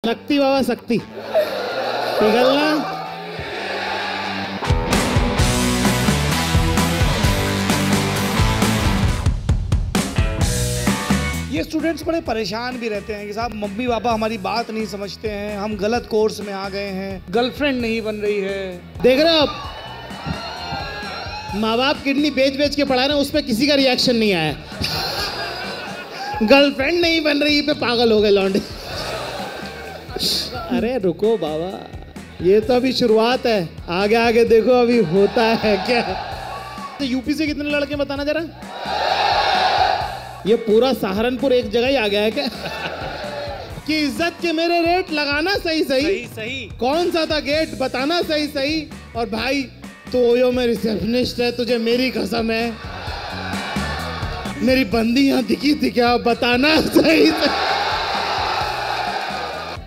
शक्ति बाबा शक्ति पिघलना। ये स्टूडेंट्स बड़े परेशान भी रहते हैं कि साहब मम्मी पापा हमारी बात नहीं समझते हैं, हम गलत कोर्स में आ गए हैं, गर्लफ्रेंड नहीं बन रही है। देख रहे हो आप, माँ बाप किडनी बेच बेच के पढ़ा रहे हैं, उस पर किसी का रिएक्शन नहीं आया। गर्लफ्रेंड नहीं बन रही पे पागल हो गए लौंडे। अरे रुको बाबा, ये तो अभी शुरुआत है, आगे आगे देखो अभी होता है क्या। तो यूपी से कितने लड़के बताना जरा। ये पूरा सहारनपुर एक जगह ही आ गया है क्या। कि इज्जत के मेरे रेट लगाना सही सही सही कौन सा था गेट बताना सही सही। और भाई तो ओयो में रिसेप्शनिस्ट है, तुझे मेरी कसम है मेरी बंदी यहाँ दिखी थी क्या बताना सही सही।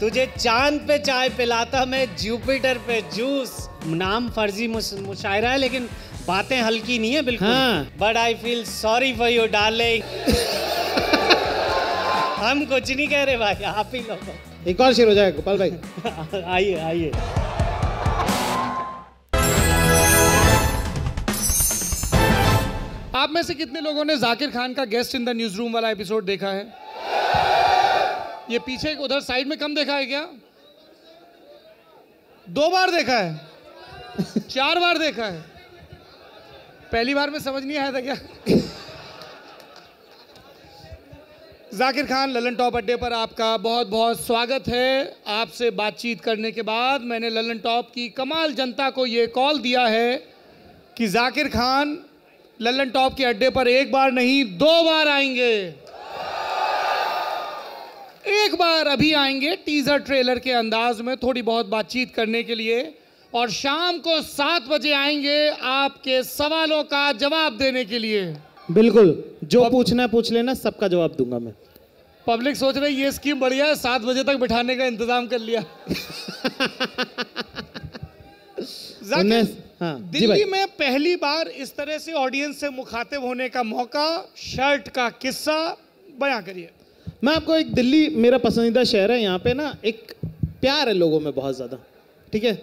तुझे चांद पे चाय पिलाता मैं जुपिटर पे जूस। नाम फर्जी मुशायरा है लेकिन बातें हल्की नहीं है बिल्कुल। But I feel sorry for you darling. हम कुछ नहीं कह रहे भाई, आप ही लोग। एक और शेर हो जाएगा गोपाल भाई। आइए आइए। आप में से कितने लोगों ने जाकिर खान का guest in the news room वाला एपिसोड देखा है? ये पीछे उधर साइड में कम देखा है क्या? 2 बार देखा है? 4 बार देखा है? पहली बार में समझ नहीं आया था क्या? जाकिर खान, ललन टॉप अड्डे पर आपका बहुत बहुत स्वागत है। आपसे बातचीत करने के बाद मैंने ललन टॉप की कमाल जनता को ये कॉल दिया है कि जाकिर खान ललन टॉप के अड्डे पर 1 बार नहीं 2 बार आएंगे। 1 बार अभी आएंगे टीजर ट्रेलर के अंदाज में थोड़ी बहुत बातचीत करने के लिए, और शाम को 7 बजे आएंगे आपके सवालों का जवाब देने के लिए। बिल्कुल, जो पूछना है पूछ लेना, सबका जवाब दूंगा मैं। पब्लिक सोच रही ये स्कीम बढ़िया है, 7 बजे तक बिठाने का इंतजाम कर लिया। हाँ, दिल्ली में पहली बार इस तरह से ऑडियंस से मुखातिब होने का मौका, शर्ट का किस्सा बयां करिए। मैं आपको एक, दिल्ली मेरा पसंदीदा शहर है, यहाँ पे ना एक प्यार है लोगों में बहुत ज़्यादा। ठीक है,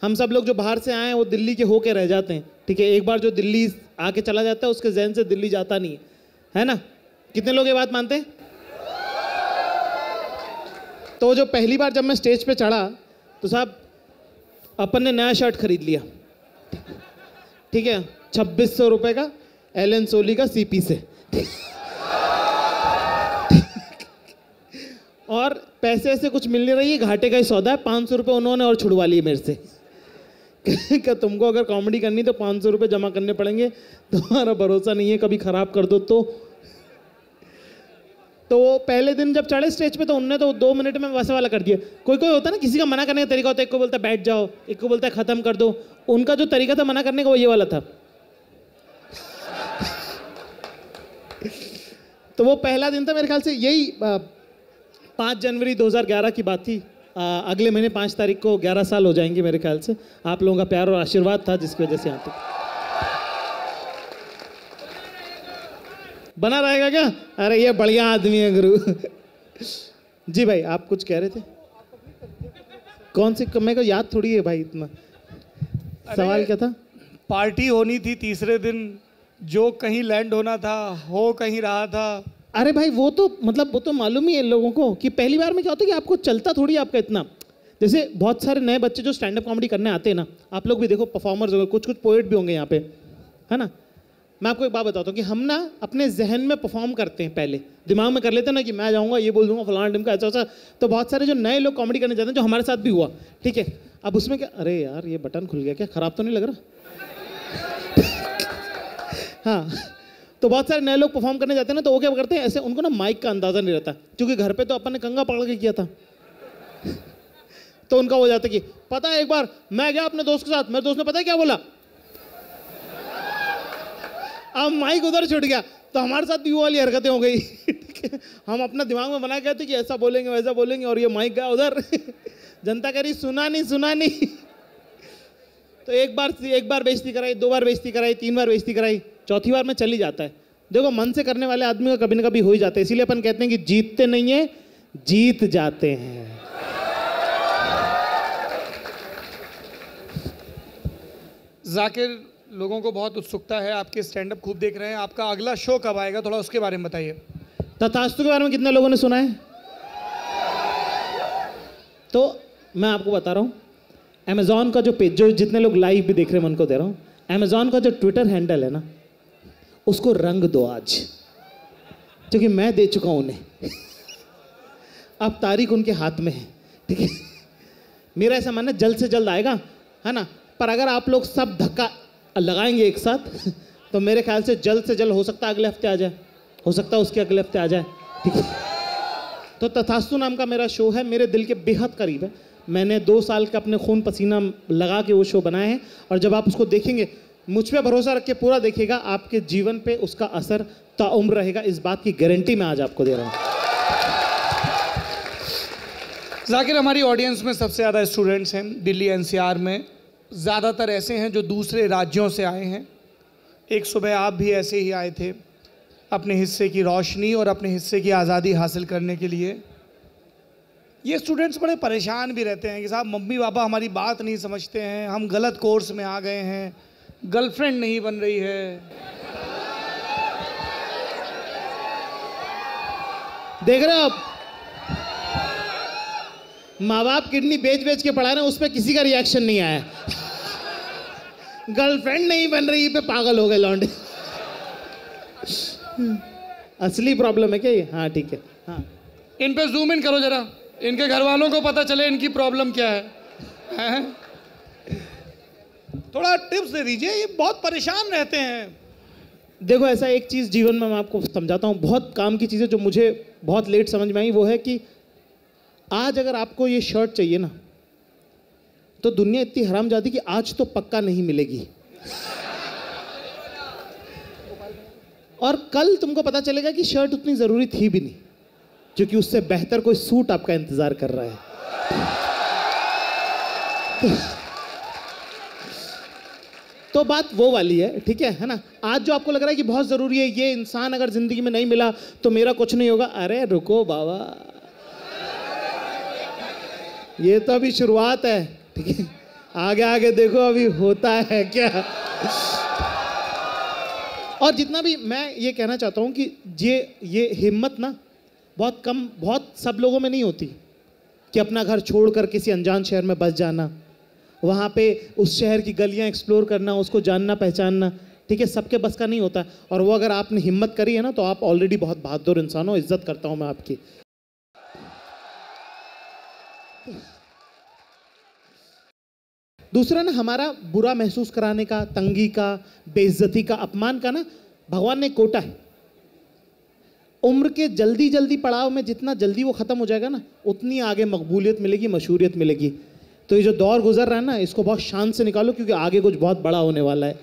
हम सब लोग जो बाहर से आए हैं वो दिल्ली के होके रह जाते हैं। ठीक है, एक बार जो दिल्ली आके चला जाता है उसके जहन से दिल्ली जाता नहीं है ना। कितने लोग ये बात मानते हैं? तो जो पहली बार जब मैं स्टेज पे चढ़ा तो साहब अपन ने नया शर्ट खरीद लिया। ठीक है, 2600 रुपये का एलन सोली का सीपी से। और पैसे ऐसे कुछ मिल नहीं रही है, घाटे का ही सौदा है। 500 रुपये उन्होंने और छुड़वा लिए मेरे से। क्या तुमको अगर कॉमेडी करनी तो 500 रुपये जमा करने पड़ेंगे, तुम्हारा भरोसा नहीं है कभी ख़राब कर दो तो वो पहले दिन जब चढ़े स्टेज पे तो उनने तो 2 मिनट में वैसे वाला कर दिया। कोई कोई होता है ना, किसी का मना करने का तरीका होता है, एक को बोलता है बैठ जाओ, एक को बोलता है ख़त्म कर दो। उनका जो तरीका था मना करने का वो ये वाला था। तो वो पहला दिन था, मेरे ख्याल से यही 5 जनवरी 2011 की बात थी। अगले महीने 5 तारीख को 11 साल हो जाएंगे मेरे ख्याल से। आप लोगों का प्यार और आशीर्वाद था जिसकी वजह से यहाँ तक बना रहेगा क्या? अरे ये बढ़िया आदमी है गुरु। जी भाई, आप कुछ कह रहे थे? कौन सी? मेरे को याद थोड़ी है भाई इतना। सवाल क्या था? पार्टी होनी थी तीसरे दिन, जो कहीं लैंड होना था हो कहीं रहा था। अरे भाई वो तो मतलब वो तो मालूम ही है लोगों को कि पहली बार में क्या होता है कि आपको चलता थोड़ी आपका इतना। जैसे बहुत सारे नए बच्चे जो स्टैंड अप कॉमेडी करने आते हैं ना, आप लोग भी देखो, परफॉर्मर्स होंगे, कुछ कुछ पोएट भी होंगे यहाँ पे, है ना। मैं आपको एक बात बताता हूँ कि हम ना अपने जहन में परफॉर्म करते हैं, पहले दिमाग में कर लेते हैं ना कि मैं जाऊँगा ये बोल दूँगा फलाना टीम का ऐसा ऐसा। तो बहुत सारे जो नए लोग कॉमेडी करने जाते हैं, जो हमारे साथ भी हुआ, ठीक है, अब उसमें क्या, अरे यार ये बटन खुल गया क्या, ख़राब तो नहीं लग रहा। हाँ, तो बहुत सारे नए लोग परफॉर्म करने जाते हैं ना, तो वो क्या करते हैं, ऐसे उनको ना माइक का अंदाज़ा नहीं रहता, क्योंकि घर पे तो अपन ने कंगा पकड़ के किया था। तो उनका हो जाता कि पता है एक बार मैं गया अपने दोस्त के साथ, मेरे दोस्त ने पता है क्या बोला, अब माइक उधर छूट गया, तो हमारे साथ भी वो वाली हरकतें हो गई। ठीक है, हम अपना दिमाग में बना गए थे कि ऐसा बोलेंगे वैसा बोलेंगे, और ये माइक गया उधर। जनता कह रही सुना नहीं। तो एक बार बेइज्जती कराई, 2 बार बेइज्जती कराई, 3 बार बेइज्जती कराई, चौथी बार में चल ही जाता है। देखो, मन से करने वाले आदमी का कभी ना कभी हो ही जाता है, इसीलिए अपन कहते हैं कि जीतते नहीं है, जीत जाते हैं। जाकिर, लोगों को बहुत उत्सुकता है, आपके स्टैंड अप खूब देख रहे हैं, आपका अगला शो कब आएगा, थोड़ा उसके बारे में बताइए। तथास्तु के बारे में कितने लोगों ने सुना है? तो मैं आपको बता रहा हूँ, अमेजॉन का जो पेज, जो जितने लोग लाइव भी देख रहे हैं मैं उनको दे रहा हूँ, अमेजॉन का जो ट्विटर हैंडल है ना, उसको रंग दो आज, क्योंकि मैं दे चुका हूँ उन्हें। अब तारीख उनके हाथ में है, ठीक है। मेरा ऐसा मानना है जल्द से जल्द आएगा, है ना। पर अगर आप लोग सब धक्का लगाएंगे एक साथ तो मेरे ख्याल से जल्द हो सकता है अगले हफ्ते आ जाए, हो सकता है उसके अगले हफ्ते आ जाए, ठीक है। तो तथास्तु नाम का मेरा शो है, मेरे दिल के बेहद करीब है। मैंने 2 साल का अपने खून पसीना लगा के वो शो बनाया है, और जब आप उसको देखेंगे, मुझ पे भरोसा रख के पूरा देखिएगा, आपके जीवन पे उसका असर ताउम्र रहेगा, इस बात की गारंटी मैं आज आपको दे रहा हूँ। जाकिर, हमारी ऑडियंस में सबसे ज़्यादा स्टूडेंट्स हैं दिल्ली एनसीआर में, ज़्यादातर ऐसे हैं जो दूसरे राज्यों से आए हैं। एक सुबह आप भी ऐसे ही आए थे अपने हिस्से की रोशनी और अपने हिस्से की आज़ादी हासिल करने के लिए। ये स्टूडेंट्स बड़े परेशान भी रहते हैं कि साहब मम्मी पापा हमारी बात नहीं समझते हैं, हम गलत कोर्स में आ गए हैं, गर्लफ्रेंड नहीं बन रही है। देख रहे हो आप, माँ बाप किडनी बेच बेच के पढ़ा रहे हैं, उस पर किसी का रिएक्शन नहीं आया। गर्लफ्रेंड नहीं बन रही पे पागल हो गए लौंडे। असली प्रॉब्लम है क्या ये? हाँ ठीक है, हाँ। इन पे जूम इन करो जरा, इनके घर वालों को पता चले इनकी प्रॉब्लम क्या है। थोड़ा टिप्स दे दीजिए, ये बहुत परेशान रहते हैं। देखो, ऐसा एक चीज़ जीवन में मैं आपको समझाता हूँ, बहुत काम की चीज़ें जो मुझे बहुत लेट समझ में आई, वो है कि आज अगर आपको ये शर्ट चाहिए ना, तो दुनिया इतनी हरामजादी कि आज तो पक्का नहीं मिलेगी, और कल तुमको पता चलेगा कि शर्ट उतनी ज़रूरी थी भी नहीं, क्योंकि उससे बेहतर कोई सूट आपका इंतज़ार कर रहा है। तो बात वो वाली है, ठीक है ना। आज जो आपको लग रहा है कि बहुत ज़रूरी है, ये इंसान अगर ज़िंदगी में नहीं मिला तो मेरा कुछ नहीं होगा, अरे रुको बाबा, ये तो अभी शुरुआत है, ठीक है। आगे आगे देखो अभी होता है क्या। और जितना भी मैं ये कहना चाहता हूँ कि ये हिम्मत ना बहुत सब लोगों में नहीं होती, कि अपना घर छोड़कर किसी अनजान शहर में बस जाना, वहाँ पे उस शहर की गलियाँ एक्सप्लोर करना, उसको जानना पहचानना, ठीक है, सबके बस का नहीं होता। और वो अगर आपने हिम्मत करी है ना, तो आप ऑलरेडी बहुत बहादुर इंसान हो, इज्जत करता हूँ मैं आपकी। दूसरा ना, हमारा बुरा महसूस कराने का, तंगी का, बेइज्जती का, अपमान का ना, भगवान ने कोटा है। उम्र के जल्दी पड़ाव में जितना जल्दी वो ख़त्म हो जाएगा ना, उतनी आगे मकबूलियत मिलेगी, मशहूरियत मिलेगी। तो ये जो दौर गुजर रहा है ना, इसको बहुत शान से निकालो, क्योंकि आगे कुछ बहुत बड़ा होने वाला है।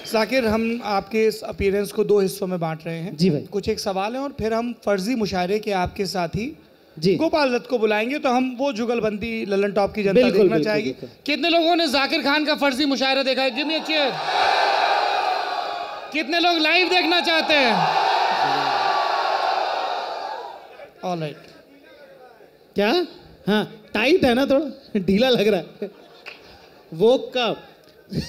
जाकिर, हम आपके इस अपीयरेंस को 2 हिस्सों में बांट रहे हैं। जी भाई। कुछ एक सवाल है, और फिर हम फर्जी मुशायरे के आपके साथी जी गोपाल दत्त को बुलाएंगे, तो हम वो जुगलबंदी ललन टॉप की जनता देखना चाहेगी। कितने लोगों ने जाकिर खान का फर्जी मुशायरा देखा है? गिव मी अ चीयर। कितने लोग लाइव देखना चाहते हैं? ऑलराइट। क्या? हाँ, टाइट है ना, थोड़ा ढीला लग रहा है वो का।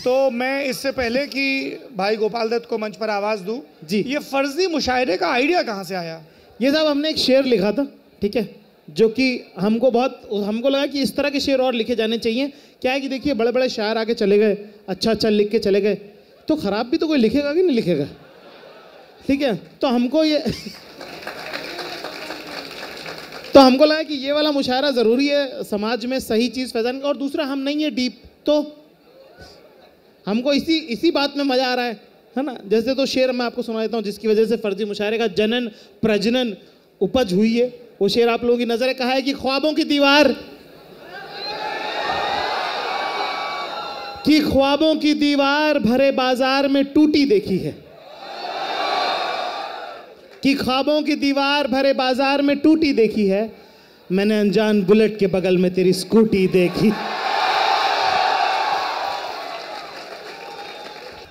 तो मैं इससे पहले कि भाई गोपाल दत्त को मंच पर आवाज दूं, जी, ये फर्जी मुशायरे का आइडिया कहाँ से आया? ये साहब, हमने एक शेर लिखा था, ठीक है, जो कि हमको लगा कि इस तरह के शेर और लिखे जाने चाहिए। क्या है कि देखिए, बड़े बड़े शायर आके चले गए, अच्छा लिख के चले गए, तो खराब भी तो कोई लिखेगा कि नहीं लिखेगा, ठीक है। तो हमको लगा कि ये वाला मुशायरा ज़रूरी है समाज में सही चीज़ फैलाने का। और दूसरा, हम नहीं है डीप, तो हमको इसी बात में मज़ा आ रहा है ना। जैसे तो शेर मैं आपको सुना देता हूँ, जिसकी वजह से फर्जी मुशायरे का जनन प्रजनन उपज हुई है। वो शेर आप लोगों की नज़र कहा है कि ख्वाबों की दीवार भरे बाजार में टूटी देखी है, कि ख्वाबों की दीवार भरे बाजार में टूटी देखी है, मैंने अनजान बुलेट के बगल में तेरी स्कूटी देखी।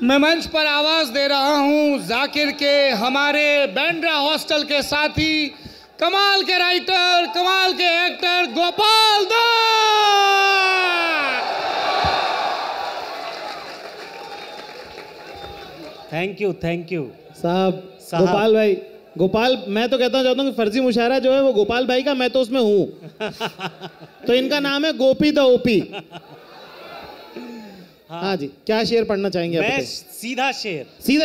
मैं मंच पर आवाज दे रहा हूं जाकिर के हमारे बैंड्रा हॉस्टल के साथी, कमाल के राइटर, कमाल के actor Gopal Dutt. Thank you साहब। गोपाल भाई, गोपाल, मैं तो चाहता हूँ कि फर्जी मुशायरा जो है वो गोपाल भाई का, मैं तो उसमें हूँ। तो इनका नाम है गोपी द ओपी। हाँ जी, क्या शेर पढ़ना चाहेंगे आप? मैं सीधा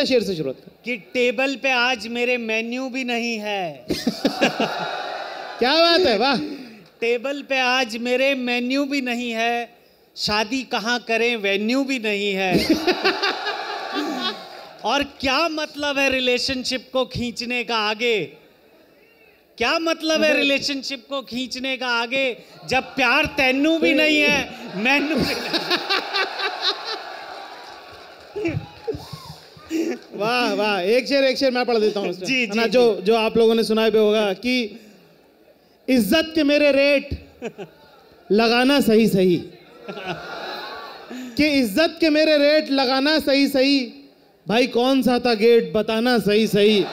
शेर से शुरुआत कि टेबल पे आज मेरे मेन्यू भी नहीं है। क्या बात है, वाह। टेबल पे आज मेरे मेन्यू भी नहीं है, शादी कहाँ करें वेन्यू भी नहीं है। और क्या मतलब है रिलेशनशिप को खींचने का आगे, क्या मतलब है रिलेशनशिप को खींचने का आगे, जब प्यार तेनू भी नहीं है मैनू भी नहीं। वाह वाह, एक शेर मैं पढ़ देता हूँ। जी ना, जो आप लोगों ने सुना भी होगा कि इज्जत के मेरे रेट लगाना सही सही, कि इज्जत के मेरे रेट लगाना सही सही, भाई कौन सा था गेट बताना सही सही,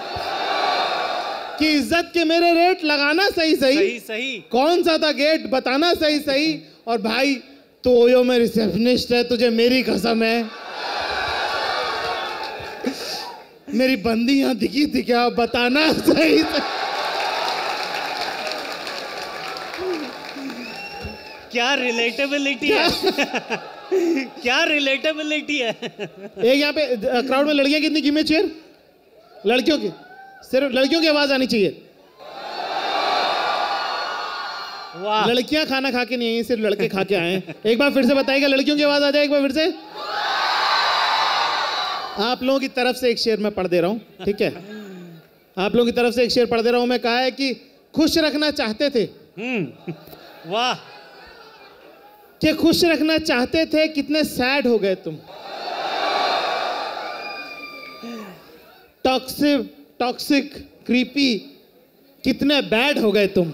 कि इज्जत के मेरे रेट लगाना सही सही, कौन सा था गेट बताना सही सही, और भाई तो ओयो में रिसेप्शनिस्ट है, तुझे मेरी कसम है, मेरी बंदी यहाँ दिखी थी क्या बताना सही सही। क्या रिलेटेबिलिटी है। क्या रिलेटेबिलिटी है। एक यहाँ पे क्राउड में लड़कियां कितनी कीमत चेयर, लड़कियों की, सिर्फ लड़कियों की आवाज आनी चाहिए। वाह, लड़कियां खाना खा के नहीं आई, सिर्फ लड़के खा के आए हैं। एक बार फिर से बताइएगा, लड़कियों की आवाज आ जाए एक बार फिर से। आप लोगों की तरफ से एक शेर मैं पढ़ दे रहा हूं, ठीक है? आप लोगों की तरफ से एक शेर पढ़ दे रहा हूं मैं। कहा है कि खुश रखना चाहते थे। वाह, कि खुश रखना चाहते थे, कितने सैड हो गए तुम। टॉक्सिक क्रीपी, कितने बैड हो गए तुम।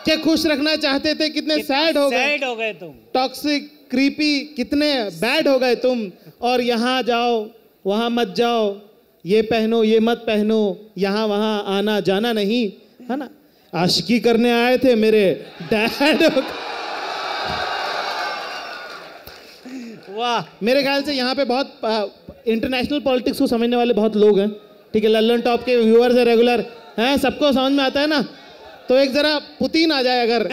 कि खुश रखना चाहते थे, कितने सैड हो गए तुम। टॉक्सिक क्रीपी, कितने बैड हो गए तुम। और यहाँ जाओ वहाँ मत जाओ, ये पहनो ये मत पहनो, यहाँ वहाँ आना जाना नहीं, है ना। आशिकी करने आए थे मेरे डैड। वाह, मेरे ख्याल से यहाँ पे बहुत इंटरनेशनल पॉलिटिक्स को समझने वाले बहुत लोग हैं, ठीक है? लल्लन टॉप के व्यूअर्स है, रेगुलर हैं, सबको समझ में आता है ना। तो एक जरा पुतिन आ जाए अगर।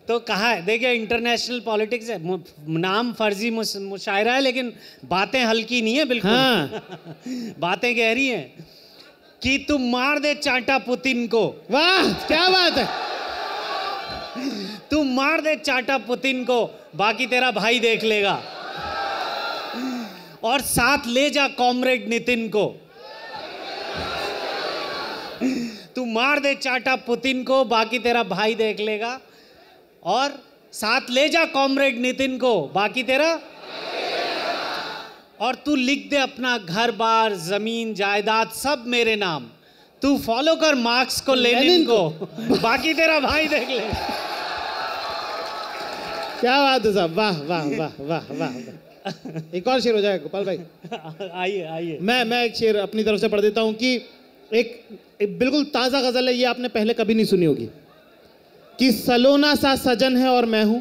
तो कहा है, देखिए इंटरनेशनल पॉलिटिक्स है, नाम फर्जी मुशायरा है, लेकिन बातें हल्की नहीं है बिल्कुल। हाँ। बातें गहरी हैं। कि तुम मार दे चाटा पुतिन को। वाह, क्या बात है। तू मार दे चाटा पुतिन को, बाकी तेरा भाई देख लेगा। और साथ ले जा कॉमरेड नितिन को। तू मार दे चाटा पुतिन को, बाकी तेरा भाई देख लेगा। और साथ ले जा कॉमरेड नितिन को, बाकी तेरा। और तू लिख दे अपना घर बार जमीन जायदाद सब मेरे नाम। तू फॉलो कर मार्क्स को लेनिन को, बाकी तेरा भाई देख ले। क्या बात है साहब, वाह वाह वाह वाह वाह। एक और शेर हो जाएगा गोपाल भाई। आइए मैं एक शेर अपनी तरफ से पढ़ देता हूँ कि एक बिल्कुल ताज़ा गज़ल है, ये आपने पहले कभी नहीं सुनी होगी। कि सलोना सा सजन है और मैं हूं,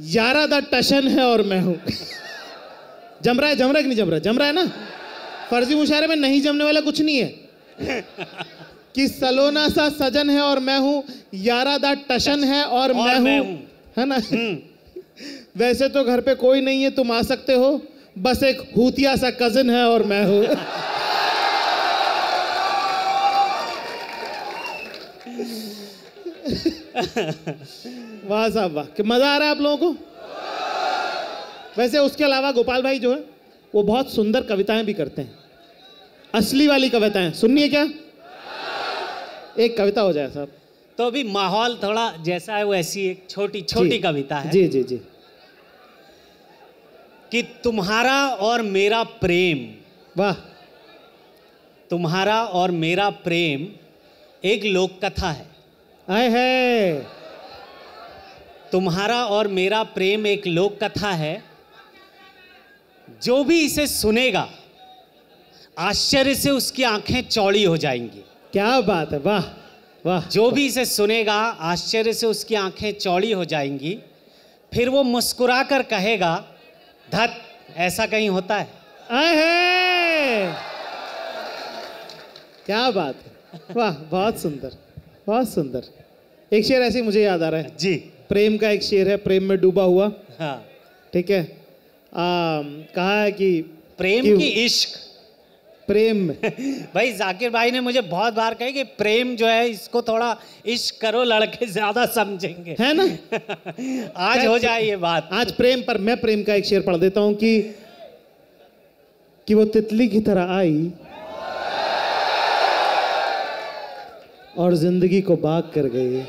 यारा दा टशन है और मैं हूं। जम रहा है कि नहीं जम रहा? जम रहा है ना। फर्जी मुशायरे में नहीं जमने वाला कुछ नहीं है। कि सलोना सा सजन है और मैं हूं, यारा दा टशन है और मैं हूं, है ना। वैसे तो घर पे कोई नहीं है, तुम आ सकते हो, बस एक हूतिया सा कजिन है और मैं हूं। वाह साहब वाह, कि मजा आ रहा है आप लोगों को। वैसे उसके अलावा गोपाल भाई जो है वो बहुत सुंदर कविताएं भी करते हैं, असली वाली कविताएं। सुननी है क्या? एक कविता हो जाए साहब। तो अभी माहौल थोड़ा जैसा है वैसी एक छोटी कविता है। जी जी जी। कि तुम्हारा और मेरा प्रेम, वाह, तुम्हारा और मेरा प्रेम एक लोक कथा है। आए है। तुम्हारा और मेरा प्रेम एक लोक कथा है। जो भी इसे सुनेगा आश्चर्य से उसकी आंखें चौड़ी हो जाएंगी। क्या बात है, वाह। वाह। जो भी इसे सुनेगा आश्चर्य से उसकी आंखें चौड़ी हो जाएंगी, फिर वो मुस्कुरा कर कहेगा, धत, ऐसा कहीं होता है? आए है, क्या बात है, वाह, बहुत सुंदर, बहुत सुंदर। एक शेर ऐसे ही मुझे याद आ रहा है जी। प्रेम का। एक शेर है, प्रेम में डूबा हुआ, हाँ। ठीक है। कहा है कि प्रेम कि की इश्क। प्रेम में भाई जाकिर भाई ने मुझे बहुत बार कहा कि प्रेम जो है इसको थोड़ा इश्क करो, लड़के ज्यादा समझेंगे, है ना। आज हो जाए ये बात। आज प्रेम पर मैं प्रेम का एक शेर पढ़ देता हूं कि वो तितली की तरह आई और जिंदगी को बाग कर गई।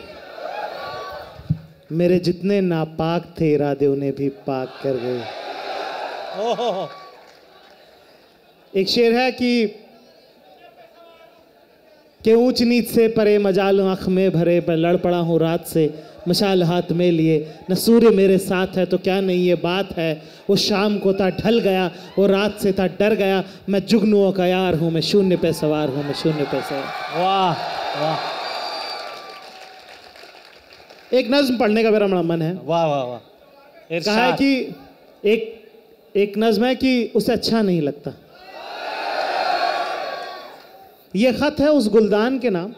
मेरे जितने नापाक थे इरादे उन्हें भी पाक कर गए। ओहो। एक शेर है कि ऊंच नीच से परे मजाल आंख में भरे, पर लड़ पड़ा हूँ रात से मशाल हाथ में लिए। न सूर्य मेरे साथ है तो क्या नहीं ये बात है, वो शाम को था ढल गया, वो रात से था डर गया। मैं जुगनुओं का यार हूँ, मैं शून्य पे सवार हूँ, मैं शून्य पे सवार। वाह वाह एक नज्म पढ़ने का मेरा बड़ा मन है। वाह वाह वाह। कहा है कि एक नज्म है कि उसे अच्छा नहीं लगता। ये खत है उस गुलदान के नाम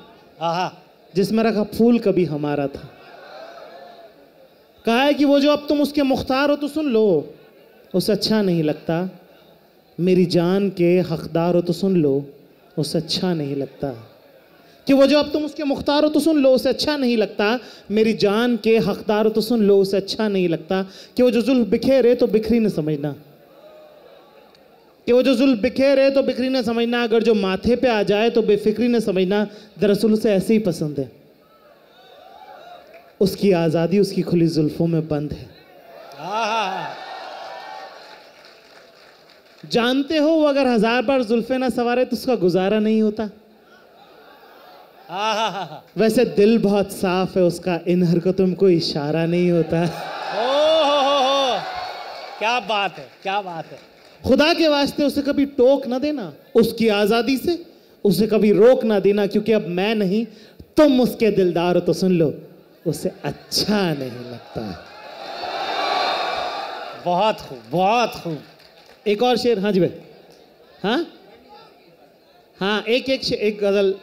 जिसमें रखा फूल कभी हमारा था। कहा है कि वो जो अब तुम उसके मुख्तार हो तो सुन लो, उसे अच्छा नहीं लगता। मेरी जान के हकदार हो तो सुन लो, उसे अच्छा नहीं लगता। कि वो जो अब तुम उसके मुख्तार हो तो सुन लो, उसे अच्छा नहीं लगता। मेरी जान के हकदार हो तो सुन लो, उसे अच्छा नहीं लगता। कि वो जो जुल्फ बिखेरे तो बिखरी न समझना, कि वो जो जुल्फ बिखेरे तो बिखरी न समझना। अगर जो माथे पे आ जाए तो बेफिक्री न समझना। दरअसल उसे ऐसे ही पसंद है, उसकी आज़ादी उसकी खुली जुल्फों में बंद है। जानते हो वो अगर 1000 बार जुल्फे ना सवारे तो उसका गुजारा नहीं होता। वैसे दिल बहुत साफ है उसका, इन हरकतों में कोई इशारा नहीं होता। ओहो, क्या बात है, क्या बात है। खुदा के वास्ते उसे कभी टोक ना देना, उसकी आज़ादी से उसे कभी रोक ना देना। क्योंकि अब मैं नहीं तुम उसके दिलदार हो तो सुन लो, उसे अच्छा नहीं लगता। बहुत खूब, बहुत खूब। एक और शेर। हाँ जी भाई। हाँ हाँ, एक गजल।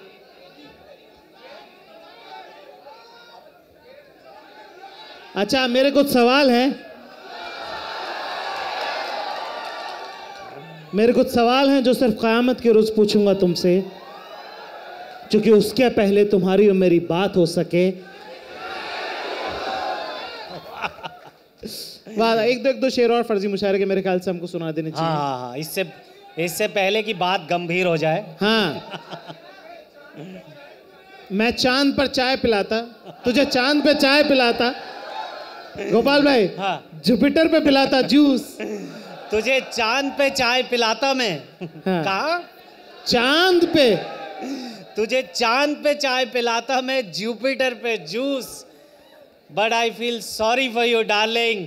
अच्छा, मेरे कुछ सवाल हैं, जो सिर्फ क़यामत के रोज़ पूछूंगा तुमसे, क्योंकि उसके पहले तुम्हारी और मेरी बात हो सके। वाह, एक दो शेर और फर्जी मुशायरे के मेरे ख्याल से हमको सुना देने चाहिए। हाँ, इससे पहले कि बात गंभीर हो जाए। हाँ। मैं चांद पर चाय पिलाता, तुझे चांद पे चाय पिलाता। गोपाल भाई। हाँ। जुपिटर पे पिलाता जूस, तुझे चांद पे चाय पिलाता मैं। हाँ। कहा? चांद पे। तुझे चांद पे चाय पिलाता मैं, जुपिटर पे juice. But I feel sorry for you darling.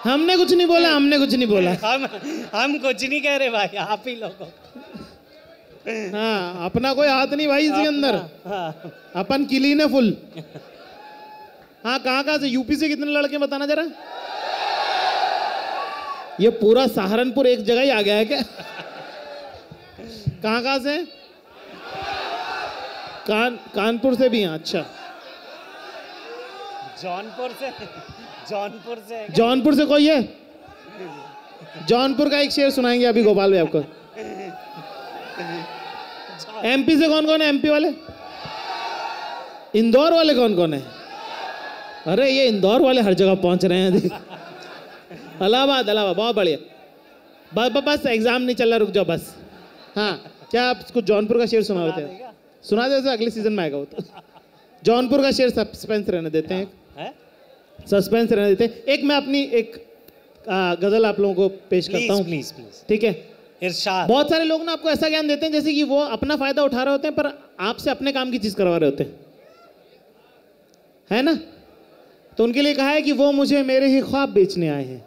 हमने कुछ नहीं बोला, हम कुछ नहीं कह रहे भाई, आप ही लोगों। हाँ, अपना कोई हाथ नहीं भाई इसके अंदर। अपन क्लीन है फुल। हाँ, कहाँ से, यूपी से कितने लड़के बताना जरा। ये पूरा सहारनपुर एक जगह ही आ गया है क्या? कहाँ से? कानपुर से भी हैं। अच्छा, जौनपुर से कोई है? जौनपुर का एक शेर सुनाएंगे अभी गोपाल भाई आपको। एमपी से कौन कौन है? एमपी वाले? इंदौर वाले कौन कौन है? अरे ये इंदौर वाले हर जगह पहुंच रहे हैं। इलाहाबाद, बहुत बढ़िया। बस एग्जाम नहीं चल रहा, रुक जाओ बस। हाँ, क्या आप कुछ जौनपुर का शेर सुना देते हैं? सुना देते, अगले सीजन में आएगा वो तो। जौनपुर का शेर सस्पेंस रहने देते हैं, सस्पेंस रहने देते हैं। एक मैं अपनी एक गजल आप लोगों को पेश करता हूँ, प्लीज। ठीक है? इरशाद। बहुत सारे लोग ना आपको ऐसा ज्ञान देते हैं जैसे कि वो अपना फायदा उठा रहे होते हैं, पर आपसे अपने काम की चीज करवा रहे होते हैं, है ना? तो उनके लिए कहा है कि वो मुझे मेरे ही ख्वाब बेचने आए हैं।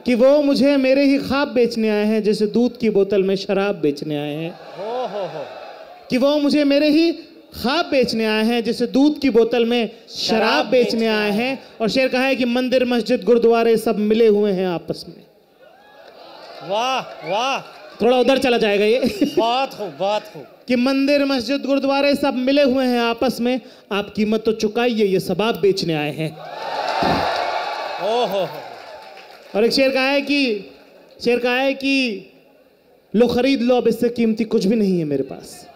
कि वो मुझे मेरे ही ख्वाब बेचने आए हैं जैसे दूध की बोतल में शराब बेचने आए हैं। कि वो मुझे मेरे ही ख्वाब बेचने आए हैं जैसे दूध की बोतल में शराब बेचने आए हैं। और शेर कहा है कि मंदिर मस्जिद गुरुद्वारे सब मिले हुए हैं आपस में। वाह वाह, थोड़ा उधर चला जाएगा ये। बात हो कि मंदिर मस्जिद गुरुद्वारे सब मिले हुए हैं आपस में, आप कीमत तो चुकाइए, ये सब आप बेचने आए हैं। ओहो। और एक शेर कहा है कि लो खरीद लो अब इससे कीमती कुछ भी नहीं है मेरे पास।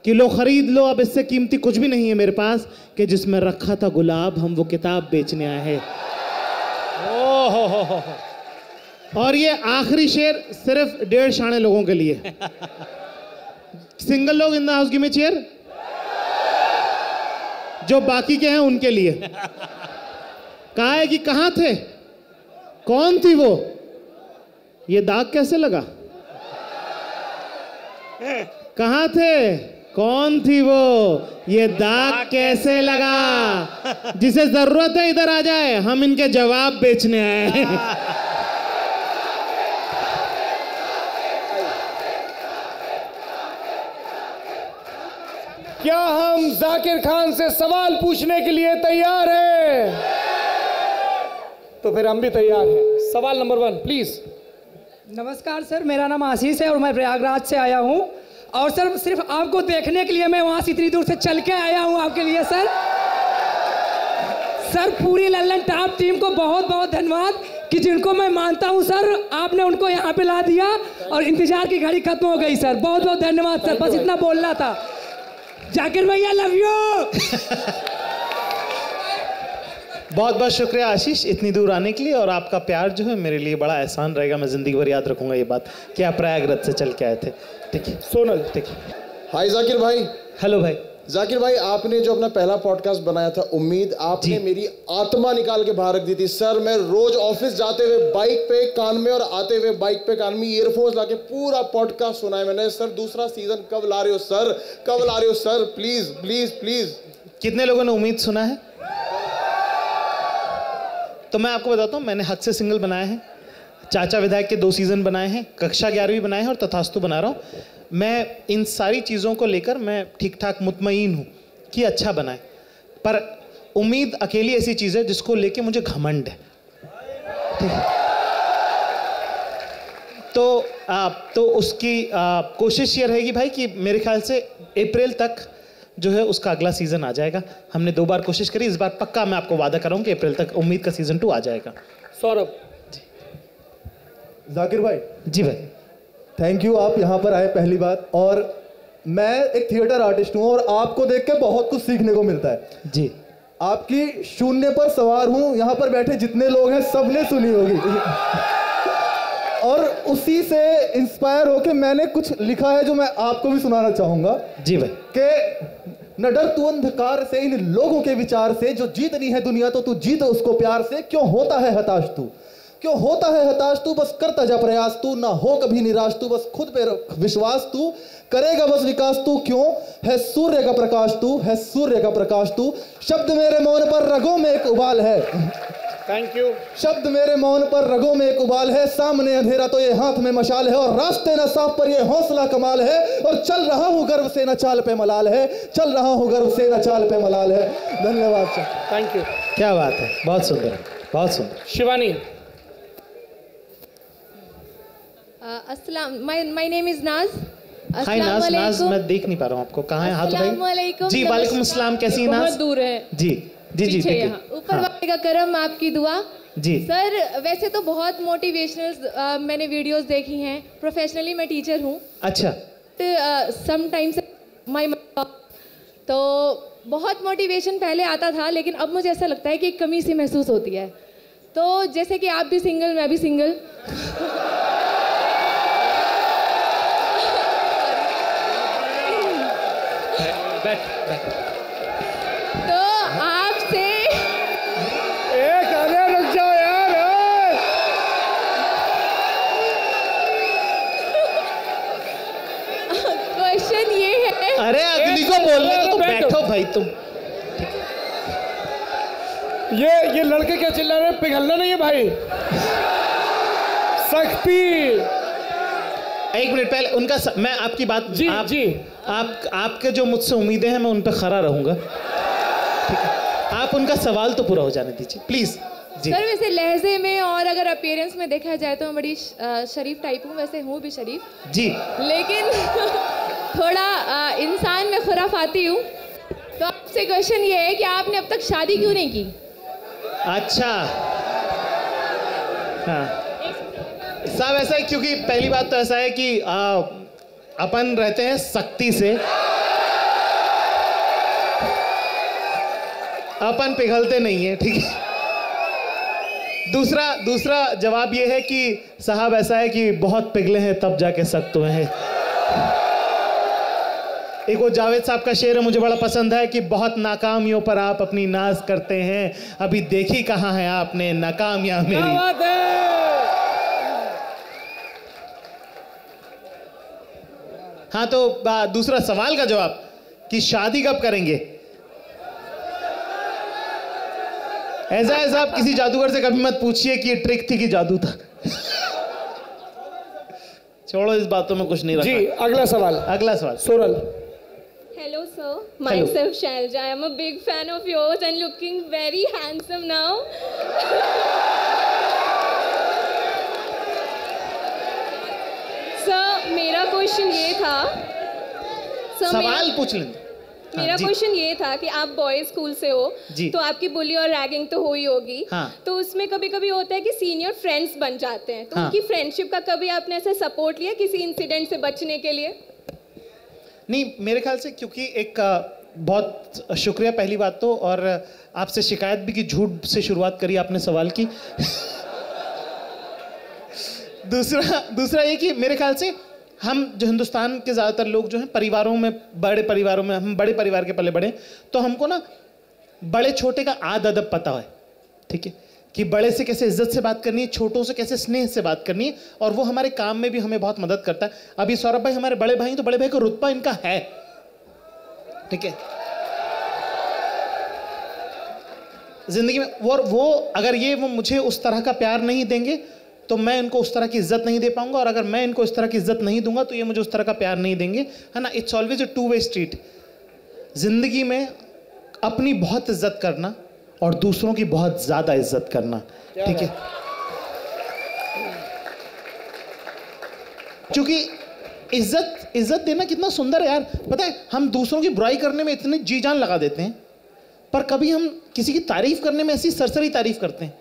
कि लो खरीद लो अब इससे कीमती कुछ भी नहीं है मेरे पास, कि जिसमें रखा था गुलाब हम वो किताब बेचने आए हैं। ओहो। और ये आखिरी शेर सिर्फ 1.5 शाणे लोगों के लिए। सिंगल लोग in the house give me chair. जो बाकी के हैं उनके लिए। कहा है कि कहां थे, कौन थी वो, ये दाग कैसे लगा। कहां थे, कौन थी वो, ये दाग कैसे लगा। जिसे जरूरत है इधर आ जाए, हम इनके जवाब बेचने आए हैं। क्या हम जाकिर खान से सवाल पूछने के लिए तैयार हैं? तो फिर हम भी तैयार हैं। सवाल नंबर 1 प्लीज। नमस्कार सर, मेरा नाम आशीष है और मैं प्रयागराज से आया हूँ। और सर सिर्फ आपको देखने के लिए मैं वहाँ से इतनी दूर से चल के आया हूँ आपके लिए सर। सर पूरी लल्लन टॉप टीम को बहुत बहुत धन्यवाद कि जिनको मैं मानता हूँ सर, आपने उनको यहाँ पे ला दिया और इंतजार की घड़ी खत्म हो गई सर। बहुत बहुत धन्यवाद सर, बस इतना बोलना था। जाकिर भैया लव यू। बहुत बहुत शुक्रिया आशीष इतनी दूर आने के लिए। और आपका प्यार जो है मेरे लिए बड़ा एहसान रहेगा, मैं जिंदगी भर याद रखूंगा ये बात कि आप प्रयागराज से चल के आए थे। ठीक है सोनल। ठीक है। हाय जाकिर भाई। हेलो भाई। जाकिर भाई, आपने जो अपना पहला पॉडकास्ट बनाया था उम्मीद, आपने मेरी आत्मा निकाल के बाहर रख दी थी सर। मैं रोज ऑफिस जाते हुए बाइक पे कान में और आते हुए बाइक पे कान में ईयरफोन्स लाके पूरा पॉडकास्ट सुना है मैंने। सर दूसरा सीजन कब ला रहे हो सर, कब ला रहे हो सर, प्लीज प्लीज प्लीज। कितने लोगों ने उम्मीद सुना है? तो मैं आपको बताता हूँ, मैंने हक से सिंगल बनाए हैं, चाचा विधायक के 2 सीजन बनाए हैं, कक्षा 11वीं बनाए हैं और तथास्तु बना रहा हूँ। मैं इन सारी चीज़ों को लेकर मैं ठीक ठाक मुतमईन हूँ कि अच्छा बनाए, पर उम्मीद अकेली ऐसी चीज़ है जिसको लेके मुझे घमंड है। ठीक है? तो उसकी कोशिश ये रहेगी भाई कि मेरे ख्याल से अप्रैल तक जो है उसका अगला सीज़न आ जाएगा। हमने 2 बार कोशिश करी, इस बार पक्का मैं आपको वादा कर रहा हूँ कि अप्रैल तक उम्मीद का सीज़न 2 आ जाएगा। सौरभ। जाकिर भाई। जी भाई। थैंक यू, आप यहाँ पर आए पहली बात। और मैं एक थिएटर आर्टिस्ट हूँ और आपको देख के बहुत कुछ सीखने को मिलता है। जी। आपकी शून्य पर सवार हूँ, यहाँ पर बैठे जितने लोग हैं सबने सुनी होगी। और उसी से इंस्पायर होके मैंने कुछ लिखा है जो मैं आपको भी सुनाना चाहूँगा। जी भाई। कि न डर तू अंधकार से इन लोगों के विचार से, जो जीतनी है दुनिया तो तू जीत उसको प्यार से। क्यों होता है हताश तू, क्यों होता है हताश तू, बस करता जा प्रयास तू, ना हो कभी निराश तू, बस खुद पे विश्वास तू, करेगा बस विकास तू। क्यों है सूर्य का प्रकाश तू, है सूर्य का प्रकाश तू। शब्द मेरे मौन पर रगों में एक उबाल है। Thank you. शब्द मेरे मौन पर रगों में एक उबाल है, सामने अंधेरा तो ये हाथ में मशाल है, और रास्ते न साफ पर ये हौसला कमाल है, और चल रहा हूँ गर्व से न चाल पे मलाल है, चल रहा हूँ गर्व से न चाल पे मलाल है। धन्यवाद सर। Thank you. क्या बात है, बहुत सुंदर, बहुत सुंदर। शिवानी। माय नेम इज नाज। हाय नाज। नाज मैं देख नहीं पा रहा हूँ आपको, कहाँ है हाथ भाई? जी वालेकुम अस्सलाम, कैसी हैं नाज? बहुत दूर है। जी जी जी ठीक है। ऊपर वाले का करम, आपकी दुआ। जी सर वैसे तो बहुत मोटिवेशनल मैंने वीडियोस देखी हैं। प्रोफेशनली मैं टीचर हूँ। अच्छा। समटाइम्स माय तो बहुत मोटिवेशन पहले आता था, लेकिन अब मुझे ऐसा लगता है कि एक कमी सी महसूस होती है। तो जैसे कि आप भी सिंगल, मैं भी सिंगल। तो आपसे एक अरे रुक जाओ यार। क्वेश्चन ये है। अरे अगली को बोलने दो, तो बैठो भाई तुम। ये लड़के क्या चिल्ला रहे हैं? पिघलना नहीं है भाई। शक्ति। एक मिनट पहले उनका मैं आपकी बात जी आप, जी आपके जो मुझसे उम्मीदें हैं मैं उन पर खरा रहूंगा, ठीक है? आप उनका सवाल तो पूरा हो जाने दीजिए प्लीज। जी सर वैसे लहजे में और अगर अपीयरेंस में देखा जाए तो मैं बड़ी शरीफ टाइप हूँ, वैसे हूँ भी शरीफ जी, लेकिन थोड़ा इंसान में खुराफाती हूँ। तो आपसे क्वेश्चन ये है कि आपने अब तक शादी क्यों नहीं की? अच्छा हाँ साहब, ऐसा है क्योंकि पहली बात तो ऐसा है कि अपन रहते हैं सख्ती से, अपन पिघलते नहीं है, ठीक है? दूसरा जवाब ये है कि साहब ऐसा है कि बहुत पिघले हैं तब जाके सख्त हुए हैं। एक वो जावेद साहब का शेर है मुझे बड़ा पसंद है कि बहुत नाकामियों पर आप अपनी नाज करते हैं, अभी देखी कहाँ है आपने नाकामियां मेरी। हाँ तो दूसरा सवाल का जवाब कि शादी कब करेंगे, ऐसा है साहब किसी जादूगर से कभी मत पूछिए कि ये ट्रिक थी कि जादू था। छोड़ो इस बातों में कुछ नहीं रखा। जी अगला सवाल सोरल। Hello sir, myself Shailja. I am a big fan of yours and looking very handsome now. Sir, मेरा क्वेश्चन ये था सवाल पूछ लें। मेरा क्वेश्चन ये था कि आप बॉयज स्कूल से हो तो आपकी बुली और रैगिंग तो हुई होगी। तो उसमें कभी कभी होता है कि सीनियर फ्रेंड्स बन जाते हैं, तो उनकी फ्रेंडशिप का कभी आपने ऐसे सपोर्ट लिया किसी इंसिडेंट से बचने के लिए? नहीं मेरे ख्याल से क्योंकि एक बहुत शुक्रिया पहली बात तो, और आपसे शिकायत भी कि झूठ से शुरुआत करी आपने सवाल की। दूसरा ये कि मेरे ख्याल से हम जो हिंदुस्तान के ज़्यादातर लोग जो हैं परिवारों में, बड़े परिवारों में, हम बड़े परिवार के पले बड़े, तो हमको ना बड़े छोटे का आद अदब पता है, ठीक है? कि बड़े से कैसे इज्जत से बात करनी है, छोटों से कैसे स्नेह से बात करनी है, और वो हमारे काम में भी हमें बहुत मदद करता है। अभी सौरभ भाई हमारे बड़े भाई, तो बड़े भाई को रुतबा इनका है, ठीक है? जिंदगी में वो अगर वो मुझे उस तरह का प्यार नहीं देंगे तो मैं इनको उस तरह की इज्जत नहीं दे पाऊंगा, और अगर मैं इनको इस तरह की इज्जत नहीं दूंगा तो ये मुझे उस तरह का प्यार नहीं देंगे, है ना? It's always a two way street. जिंदगी में अपनी बहुत इज्जत करना और दूसरों की बहुत ज्यादा इज्जत करना, ठीक है? क्योंकि इज्जत देना कितना सुंदर है यार। पता है हम दूसरों की बुराई करने में इतने जी जान लगा देते हैं, पर कभी हम किसी की तारीफ करने में ऐसी सरसरी तारीफ करते हैं।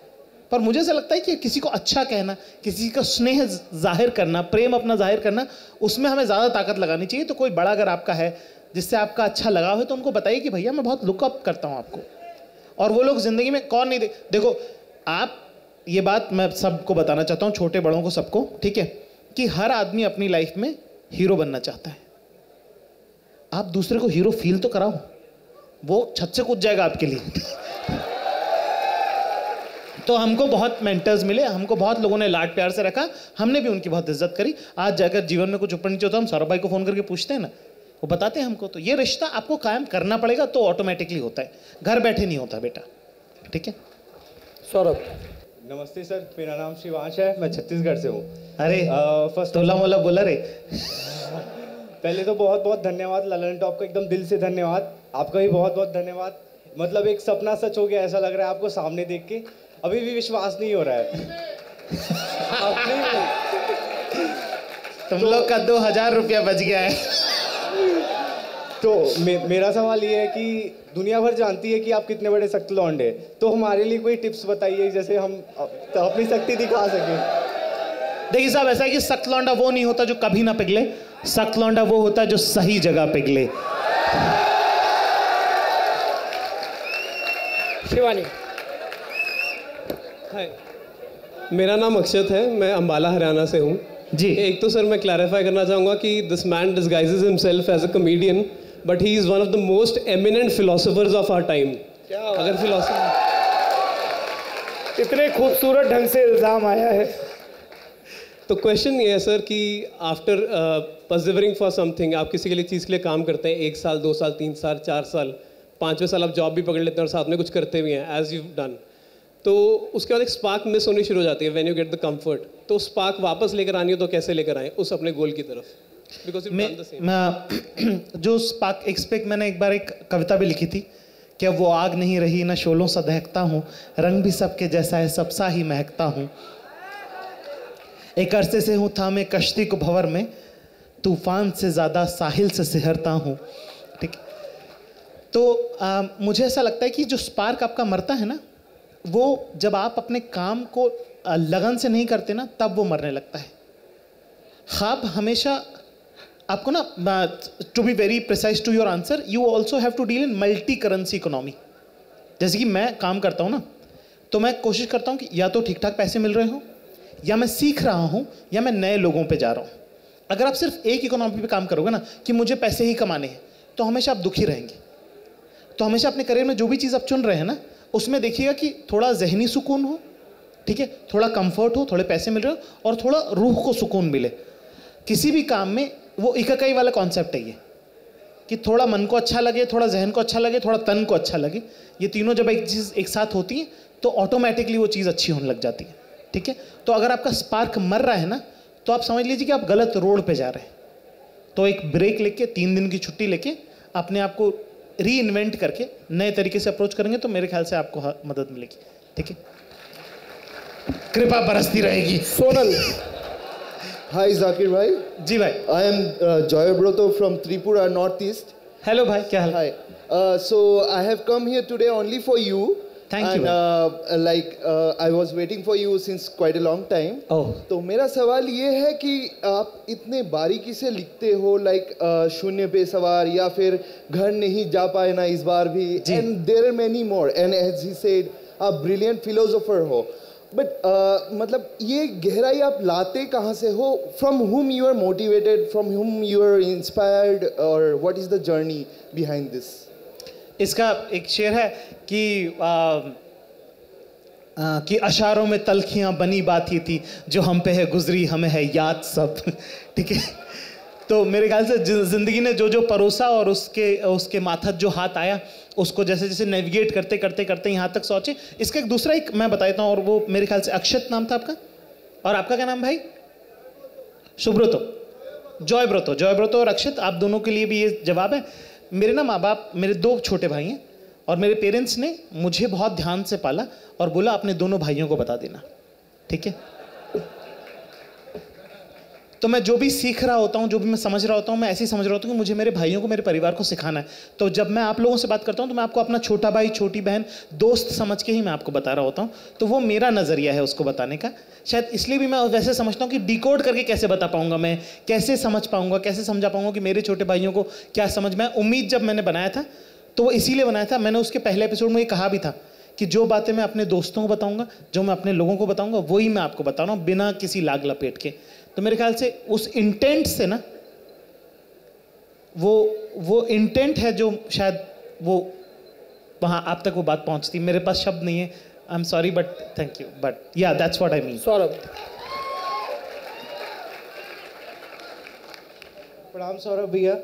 पर मुझे ऐसा लगता है कि किसी को अच्छा कहना, किसी का स्नेह जाहिर करना, प्रेम अपना जाहिर करना, उसमें हमें ज़्यादा ताकत लगानी चाहिए। तो कोई बड़ा अगर आपका है जिससे आपका अच्छा लगाव है तो उनको बताइए कि भैया मैं बहुत लुकअप करता हूँ आपको। और वो लोग ज़िंदगी में कौन नहीं देखो आप, ये बात मैं सबको बताना चाहता हूँ, छोटे बड़ों को सबको, ठीक है? कि हर आदमी अपनी लाइफ में हीरो बनना चाहता है। आप दूसरे को हीरो फील तो कराओ, वो छत से कूद जाएगा आपके लिए। तो हमको बहुत मेंटर्स मिले, हमको बहुत लोगों ने लाड प्यार से रखा, हमने भी उनकी बहुत इज्जत करी। आज जाकर जीवन में कुछ ऊपर नीचे होता है हम सौरभ भाई को फ़ोन करके पूछते हैं ना, वो बताते हैं हमको। तो ये रिश्ता आपको कायम करना पड़ेगा, तो ऑटोमेटिकली होता है, घर बैठे नहीं होता बेटा, ठीक है? सौरभ। नमस्ते सर, मेरा नाम शिवांश है, मैं छत्तीसगढ़ से हूँ। अरे फर्स्ट तोला मोला बोला रे। पहले तो बहुत बहुत धन्यवाद ललन टॉप का, एकदम दिल से धन्यवाद। आपका भी बहुत बहुत धन्यवाद। मतलब एक सपना सच हो गया ऐसा लग रहा है आपको सामने देख के, अभी भी विश्वास नहीं हो रहा है। तुम लोग का 2000 रुपया बच गया है। तो मेरा सवाल ये है कि दुनिया भर जानती है कि आप कितने बड़े सख्त लौंडे, तो हमारे लिए कोई टिप्स बताइए जैसे हम तो अपनी शक्ति दिखा सकें। देखिए साहब, ऐसा है कि सख्त लौंडा वो नहीं होता जो कभी ना पिघले, सख्त लौंडा वो होता है जो सही जगह पिघले। शिवानी। हाय, मेरा नाम अक्षत है, मैं अंबाला हरियाणा से हूँ जी। एक तो सर मैं क्लैरिफाई करना चाहूँगा कि this man disguises himself as a comedian, but he is one of the most eminent philosophers of our time. अगर फिलोसफर, इतने खूबसूरत ढंग से इल्ज़ाम आया है। तो क्वेश्चन ये है सर कि आफ्टर परसिवरिंग फॉर समथिंग, आप किसी के लिए चीज़ के लिए काम करते हैं 1 साल 2 साल 3 साल 4 साल 5वें साल आप जॉब भी पकड़ लेते हैं और साथ में कुछ करते भी हैं एज यू डन, तो उसके बाद एक स्पार्क मिस होनी शुरू हो जाती है when you get the comfort. तो स्पार्क वापस लेकर आनी हो तो कैसे लेकर आए उस अपने गोल की तरफ? जो स्पार्क एक्सपेक्ट, मैंने एक बार एक कविता भी लिखी थी, क्या वो आग नहीं रही ना शोलों सा दहकता हूँ, रंग भी सबके जैसा है सब सा ही महकता हूँ, एक अरसे से हूँ थामे कश्ती को भंवर में, तूफान से ज़्यादा साहिल से सिहरता हूँ। ठीक, तो मुझे ऐसा लगता है कि जो स्पार्क आपका मरता है ना, वो जब आप अपने काम को लगन से नहीं करते ना, तब वो मरने लगता है। ख्वाब हमेशा आपको ना, to be very precise to your answer, you also have to deal in multi currency economy. जैसे कि मैं काम करता हूँ ना, तो मैं कोशिश करता हूँ कि या तो ठीक ठाक पैसे मिल रहे हो, या मैं सीख रहा हूँ, या मैं नए लोगों पे जा रहा हूँ। अगर आप सिर्फ एक इकोनॉमी पे काम करोगे ना कि मुझे पैसे ही कमाने हैं, तो हमेशा आप दुखी रहेंगे। तो हमेशा अपने करियर में जो भी चीज़ आप चुन रहे हैं ना, उसमें देखिएगा कि थोड़ा जहनी सुकून हो, ठीक है, थोड़ा कंफर्ट हो, थोड़े पैसे मिल रहे हो, और थोड़ा रूह को सुकून मिले। किसी भी काम में वो इकाई वाला कॉन्सेप्ट है ये, कि थोड़ा मन को अच्छा लगे, थोड़ा जहन को अच्छा लगे, थोड़ा तन को अच्छा लगे। ये तीनों जब एक चीज़ एक साथ होती है तो ऑटोमेटिकली वो चीज़ अच्छी होने लग जाती है। ठीक है, तो अगर आपका स्पार्क मर रहा है ना, तो आप समझ लीजिए कि आप गलत रोड पे जा रहे हैं। तो एक ब्रेक लेके, 3 दिन की छुट्टी लेके, अपने आप को री इन्वेंट करके नए तरीके से अप्रोच करेंगे तो मेरे ख्याल से आपको मदद मिलेगी। ठीक है, कृपा बरसती रहेगी। सोनल, हाय जाकिर भाई। जी भाई। I am Joybrato from Tripura north east. Hello भाई, क्या हाल? Hi, so I have come here today only for you. Thank you. And I was waiting for you since quite a long time. Oh. तो मेरा सवाल ये है कि आप इतने बारीकी से लिखते हो, शून्य पे सवार, या फिर घर नहीं जा पाए ना इस बार भी, and there are many more. And as he said, आप brilliant philosopher हो. But मतलब ये गहराई आप लाते कहाँ से हो? From whom you are motivated? From whom you are inspired? Or what is the journey behind this? इसका एक शेर है कि अशारों में तलखियाँ बनी बात ही थी, जो हम पे है गुजरी हमें है याद सब। ठीक है, तो मेरे ख्याल से ज़िंदगी ने जो जो परोसा और उसके माथत जो हाथ आया, उसको जैसे जैसे नेविगेट करते करते करते यहाँ तक सोचे। इसका एक दूसरा एक मैं बताता हूँ, और वो मेरे ख्याल से अक्षत नाम था आपका, और आपका क्या नाम भाई? शुभ्रतो, जॉयब्रतो और अक्षत, आप दोनों के लिए भी ये जवाब है। मेरे ना माँ बाप, मेरे 2 छोटे भाई हैं, और मेरे पेरेंट्स ने मुझे बहुत ध्यान से पाला और बोला अपने दोनों भाइयों को बता देना। ठीक है, तो मैं जो भी सीख रहा होता हूँ, जो भी मैं समझ रहा होता हूँ, मैं ऐसे ही समझ रहा होता हूँ कि मुझे मेरे भाइयों को, मेरे परिवार को सिखाना है। तो जब मैं आप लोगों से बात करता हूँ तो मैं आपको अपना छोटा भाई, छोटी बहन, दोस्त समझ के ही मैं आपको बता रहा होता हूँ। तो वो मेरा नज़रिया है उसको बताने का। शायद इसलिए भी मैं वैसे समझता हूँ कि डिकोड करके कैसे बता पाऊँगा, मैं कैसे समझ पाऊँगा, कैसे समझा पाऊँगा कि मेरे छोटे भाइयों को क्या समझ में। उम्मीद जब मैंने बनाया था तो वो इसीलिए बनाया था। मैंने उसके पहले एपिसोड में ये कहा भी था कि जो बातें मैं अपने दोस्तों को बताऊँगा, जो मैं अपने लोगों को बताऊँगा, वही मैं आपको बता रहा हूँ, बिना किसी लाग लपेट के। तो मेरे ख्याल से उस इंटेंट से ना, वो इंटेंट है जो शायद वो वहाँ आप तक वो बात पहुँचती। मेरे पास शब्द नहीं है, I am sorry, but thank you, but yeah that's what I mean. Saurabh. प्रणाम सौरभ भैया,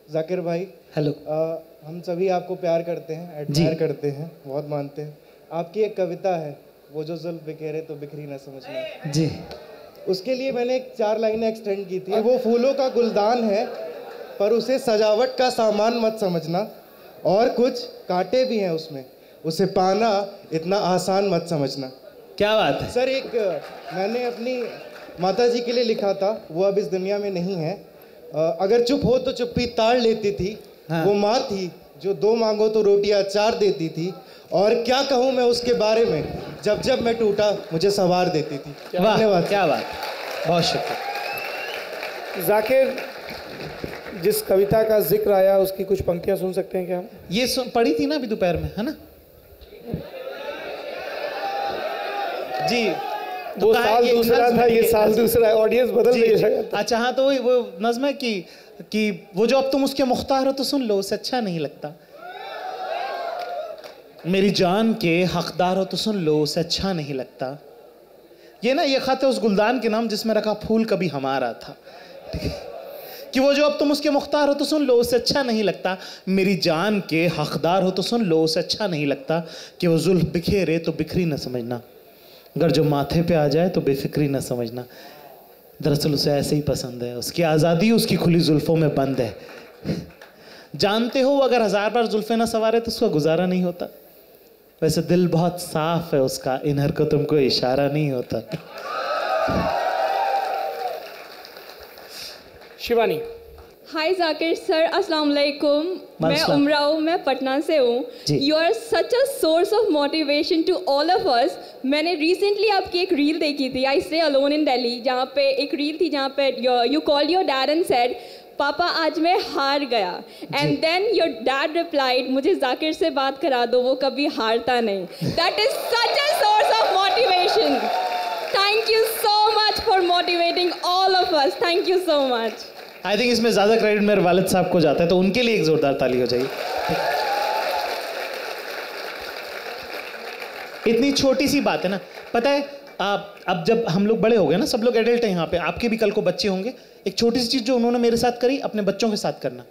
जाकिर भाई। हेलो। हम सभी आपको प्यार करते हैं, एडमायर करते हैं, बहुत मानते हैं। आपकी एक कविता है, वो जो जुल्फ बिखेरे तो बिखरी ना समझना। जी, उसके लिए मैंने 4 लाइनें एक्सटेंड की थी। वो फूलों का गुलदान है, पर उसे सजावट का सामान मत समझना, और कुछ कांटे भी हैं उसमें, उसे पाना इतना आसान मत समझना। क्या बात है सर। एक मैंने अपनी माता जी के लिए लिखा था, वो अब इस दुनिया में नहीं है। अगर चुप हो तो चुप्पी ताड़ लेती थी। हाँ। वो माँ थी जो 2 मांगो तो रोटियां 4 देती थी, और क्या कहूँ मैं उसके बारे में, जब जब मैं टूटा मुझे सवार देती थी। धन्यवाद। क्या बात, बहुत शुक्रिया। जाकिर, जिस कविता का जिक्र आया उसकी कुछ पंक्तियां सुन सकते हैं क्या? ये पढ़ी थी ना अभी दोपहर में, है ना? जी, वो साल दूसरा था, ये साल दूसरा है, ऑडियंस बदल रही है। अच्छा, हाँ, तो वो नज़्म है कि वो जो अब तुम उसके मुख्तार हो तो सुन लो, उससे अच्छा नहीं लगता। मेरी जान के हकदार हो तो सुन लो, उससे अच्छा नहीं लगता। ये ना, ये खत है उस गुलदान के नाम जिसमें रखा फूल कभी हमारा था। कि वो जो अब तुम उसके मुख्तार हो तो सुन लो, उससे अच्छा नहीं लगता मेरी जान के हकदार हो तो सुन लो, उससे अच्छा नहीं लगता कि वो जुल्फ बिखेरे तो बिखरी न समझना, अगर जो माथे पे आ जाए तो बेफिक्री न समझना। दरअसल उसे ऐसे ही पसंद है, उसकी आज़ादी उसकी खुली जुल्फ़ों में बंद है। जानते हो अगर 1000 बार जुल्फ़ें ना सवारे तो उसका गुजारा नहीं होता। वैसे दिल बहुत साफ है उसका, इन हरकतों को इशारा नहीं होता। शिवानी। हाय जाकिर सर, अस्सलाम वालेकुम। मैं उमरा हूँ, मैं पटना से हूँ। You are such a source of motivation to all of us. मैंने रिसेंटली आपकी एक रील देखी थी, I stay alone in Delhi, जहाँ पे एक रील थी जहाँ पे you called your dad and said पापा आज मैं हार गया, and then your dad replied मुझे जाकिर से बात करा दो, वो कभी हारता नहीं। That is such a source of motivation. Thank you so much for motivating all of us. Thank you so much. I think इसमें ज़्यादा क्रेडिट मेरे वालिद साहब को जाता है, तो उनके लिए एक ज़ोरदार ताली हो जाएगी। इतनी छोटी सी बात है ना, पता है अब जब हम लोग बड़े हो गए ना, सब लोग एडल्ट हैं यहाँ पे, आपके भी कल को बच्चे होंगे, एक छोटी सी चीज़ जो उन्होंने मेरे साथ करी अपने बच्चों के साथ करना।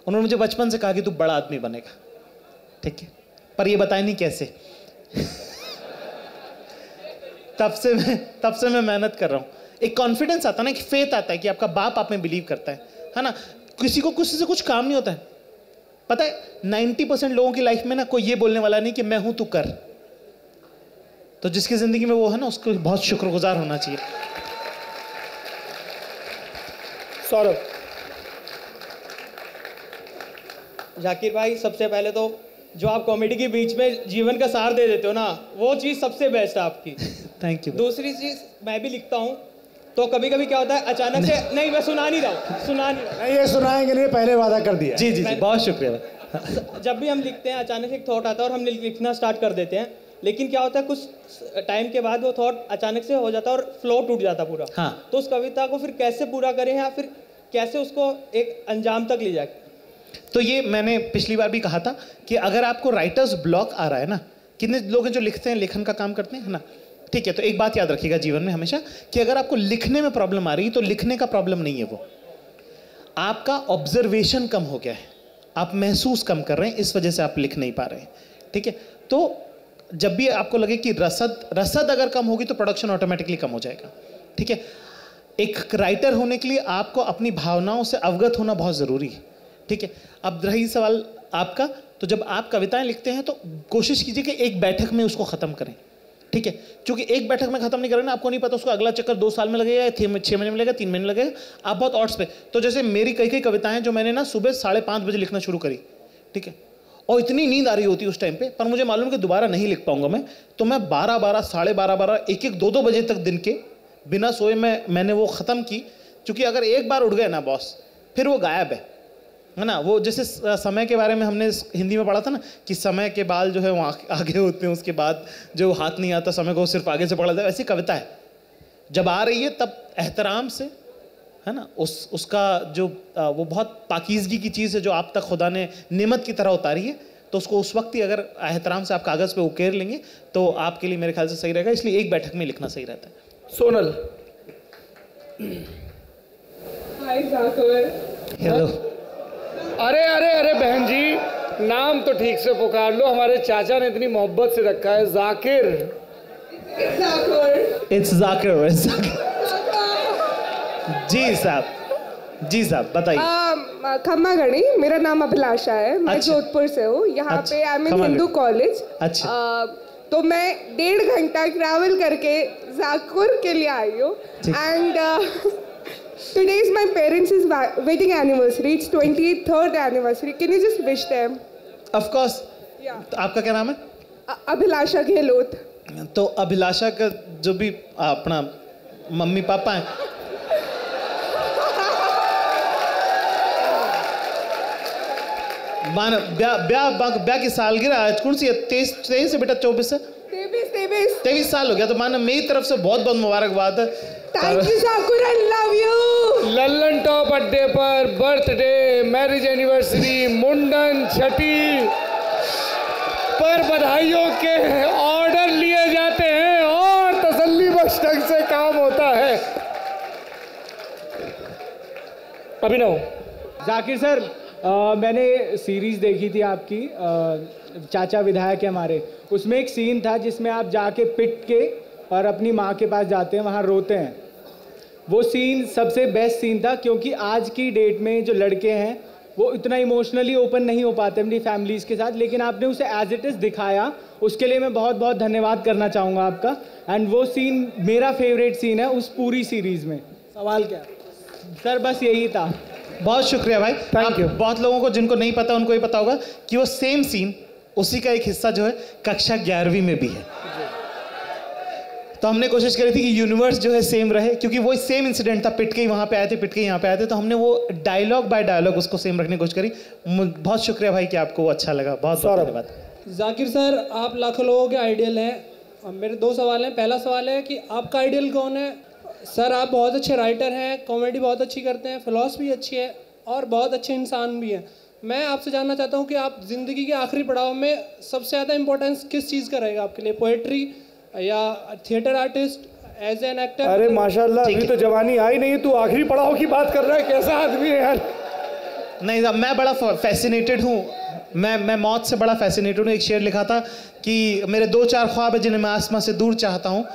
उन्होंने मुझे बचपन से कहा कि तू बड़ा आदमी बनेगा, ठीक है, पर ये बताया नहीं कैसे। तब से मैं मेहनत कर रहा हूँ। एक कॉन्फिडेंस आता है ना, एक फेथ आता है कि आपका बाप आप में बिलीव करता है ना। किसी से कुछ काम नहीं होता है। पता है 90% लोगों की लाइफ में ना कोई ये बोलने वाला नहीं कि मैं हूं तू कर। तो जिसकी जिंदगी में वो है ना, उसको बहुत शुक्रगुजार होना चाहिए। सौरभ। जाकिर भाई, सबसे पहले तो जो आप कॉमेडी के बीच में जीवन का सार दे देते हो ना, वो चीज़ सबसे बेस्ट है आपकी। Thank you. दूसरी चीज़, मैं भी लिखता हूँ तो कभी कभी क्या होता है अचानक से, नहीं मैं सुना नहीं ये सुनाएंगे नहीं, पहले वादा कर दिया। जी, बहुत शुक्रिया। जब भी हम लिखते हैं अचानक से एक थॉट आता है और हम लिखना स्टार्ट कर देते हैं, लेकिन क्या होता है कुछ टाइम के बाद वो थॉट अचानक से हो जाता है और फ्लो टूट जाता पूरा। हाँ। तो उस कविता को फिर कैसे पूरा करें या फिर कैसे उसको एक अंजाम तक ले जाए? तो ये मैंने पिछली बार भी कहा था कि अगर आपको राइटर्स ब्लॉक आ रहा है ना, कितने लोग हैं जो लिखते हैं, लेखन का काम करते हैं ना, ठीक है, तो एक बात याद रखिएगा जीवन में हमेशा कि अगर आपको लिखने में प्रॉब्लम आ रही है तो लिखने का प्रॉब्लम नहीं है, वो आपका ऑब्जर्वेशन कम हो गया है, आप महसूस कम कर रहे हैं, इस वजह से आप लिख नहीं पा रहे हैं, ठीक है। तो जब भी आपको लगे कि रसद अगर कम होगी तो प्रोडक्शन ऑटोमेटिकली कम हो जाएगा, ठीक है। एक राइटर होने के लिए आपको अपनी भावनाओं से अवगत होना बहुत ज़रूरी है, ठीक है। अब रही सवाल आपका, तो जब आप कविताएं लिखते हैं तो कोशिश कीजिए कि एक बैठक में उसको ख़त्म करें, ठीक है, क्योंकि एक बैठक में खत्म नहीं करेंगे ना, आपको नहीं पता उसको अगला चक्कर 2 साल में लगेगा या 6 महीने में लगेगा, 3 महीने लगेगा, आप बहुत ऑड्स पे। तो जैसे मेरी कई कविताएं जो मैंने ना सुबह 5:30 बजे लिखना शुरू करी, ठीक है, और इतनी नींद आ रही होती उस टाइम पे, पर मुझे मालूम कि दोबारा नहीं लिख पाऊंगा मैं, तो मैं 12, साढ़े 12, 1, 2 बजे तक दिन के बिना सोए मैंने वो ख़त्म की। क्योंकि अगर एक बार उठ गए ना बॉस, फिर वो गायब है ना। वो जैसे समय के बारे में हमने हिंदी में पढ़ा था ना कि समय के बाल जो है वो आगे होते हैं, उसके बाद जो हाथ नहीं आता समय को सिर्फ आगे से पढ़ा जाए, ऐसी कविता है। जब आ रही है तब एहतराम से, है ना, उसका जो वो बहुत पाकीज़गी की चीज़ है जो आप तक खुदा ने नेमत की तरह उतारी है, तो उसको उस वक्त ही अगर एहतराम से आप कागज़ पे उकेर लेंगे तो आपके लिए मेरे ख्याल से सही रहेगा। इसलिए एक बैठक में लिखना सही रहता है। सोनल। हाय जाकिर। हेलो। अरे बहन जी, नाम तो ठीक से पुकार लो, हमारे चाचा ने इतनी मोहब्बत से रखा है जाकिर। इट्स जाकिर। जी साहब बताइए। खम्मा गणी, मेरा नाम अभिलाषा है, मैं जोधपुर से हूँ। यहाँ पे I am in Hindu college. तो मैं 1.5 घंटा ट्रैवल करके जाकिर के लिए आई हूँ। And today is my parents' wedding anniversary. It's 23rd anniversary. Can you just wish them? Of course. Yeah. तो आपका क्या नाम है? अभिलाषा गहलोत। तो अभिलाषा का जो भी अपना मम्मी पापा हैं, ब्याह की सालगिरह आज कौन सी है? 23 से बेटा 24 से 23 साल हो गया। तो माना मेरी तरफ से बहुत बहुत मुबारकबाद है। Thank you Zakir, I love you. Lallan top अड्डे पर बर्थडे, मैरिज एनिवर्सरी, मुंडन, छठी पर बधाइयों के ऑर्डर लिए जाते हैं और तसल्ली बख्श ढंग से काम होता है। अभिनव। जाकिर सर, मैंने सीरीज देखी थी आपकी, चाचा विधायक है हमारे, उसमें एक सीन था जिसमें आप जाके पिट के और अपनी माँ के पास जाते हैं, वहाँ रोते हैं। वो सीन सबसे बेस्ट सीन था, क्योंकि आज की डेट में जो लड़के हैं वो इतना इमोशनली ओपन नहीं हो पाते अपनी फैमिलीज के साथ, लेकिन आपने उसे एज इट इज़ दिखाया, उसके लिए मैं बहुत बहुत धन्यवाद करना चाहूँगा आपका। एंड वो सीन मेरा फेवरेट सीन है उस पूरी सीरीज़ में। सवाल क्या सर? बस यही था। बहुत शुक्रिया भाई, थैंक यू। बहुत लोगों को जिनको नहीं पता उनको ये पता होगा कि वो सेम सीन, उसी का एक हिस्सा जो है कक्षा 11वीं में भी है। तो हमने कोशिश करी थी कि यूनिवर्स जो है सेम रहे, क्योंकि वो सेम इंसिडेंट था, पिट के ही वहाँ पे आए थे, पिट के यहाँ पे आए थे, तो हमने वो डायलॉग बाय डायलॉग उसको सेम रखने की कोशिश करी। बहुत शुक्रिया भाई कि आपको वो अच्छा लगा, बहुत बहुत धन्यवाद। जाकिर सर, आप लाखों लोगों के आइडियल हैं। मेरे 2 सवाल हैं। पहला सवाल है कि आपका आइडियल कौन है? सर, आप बहुत अच्छे राइटर हैं, कॉमेडी बहुत अच्छी करते हैं, फिलॉसफी अच्छी है और बहुत अच्छे इंसान भी हैं। मैं आपसे जानना चाहता हूँ कि आप ज़िंदगी के आखिरी पड़ाव में सबसे ज़्यादा इंपॉर्टेंस किस चीज़ का रहेगा आपके लिए? पोएट्री या theatre artist, as an actor? अरे माशाल्लाह, अभी तो जवानी आई नहीं, तू आखिरी पड़ाव की बात कर रहा है, कैसा आदमी है यार। नहीं साहब, मैं बड़ा फैसिनेटेड हूँ, मैं मौत से बड़ा फैसिनेटेड हूँ। एक शेर लिखा था कि मेरे 2-4 ख्वाब है जिन्हें मैं आसमां से दूर चाहता हूँ,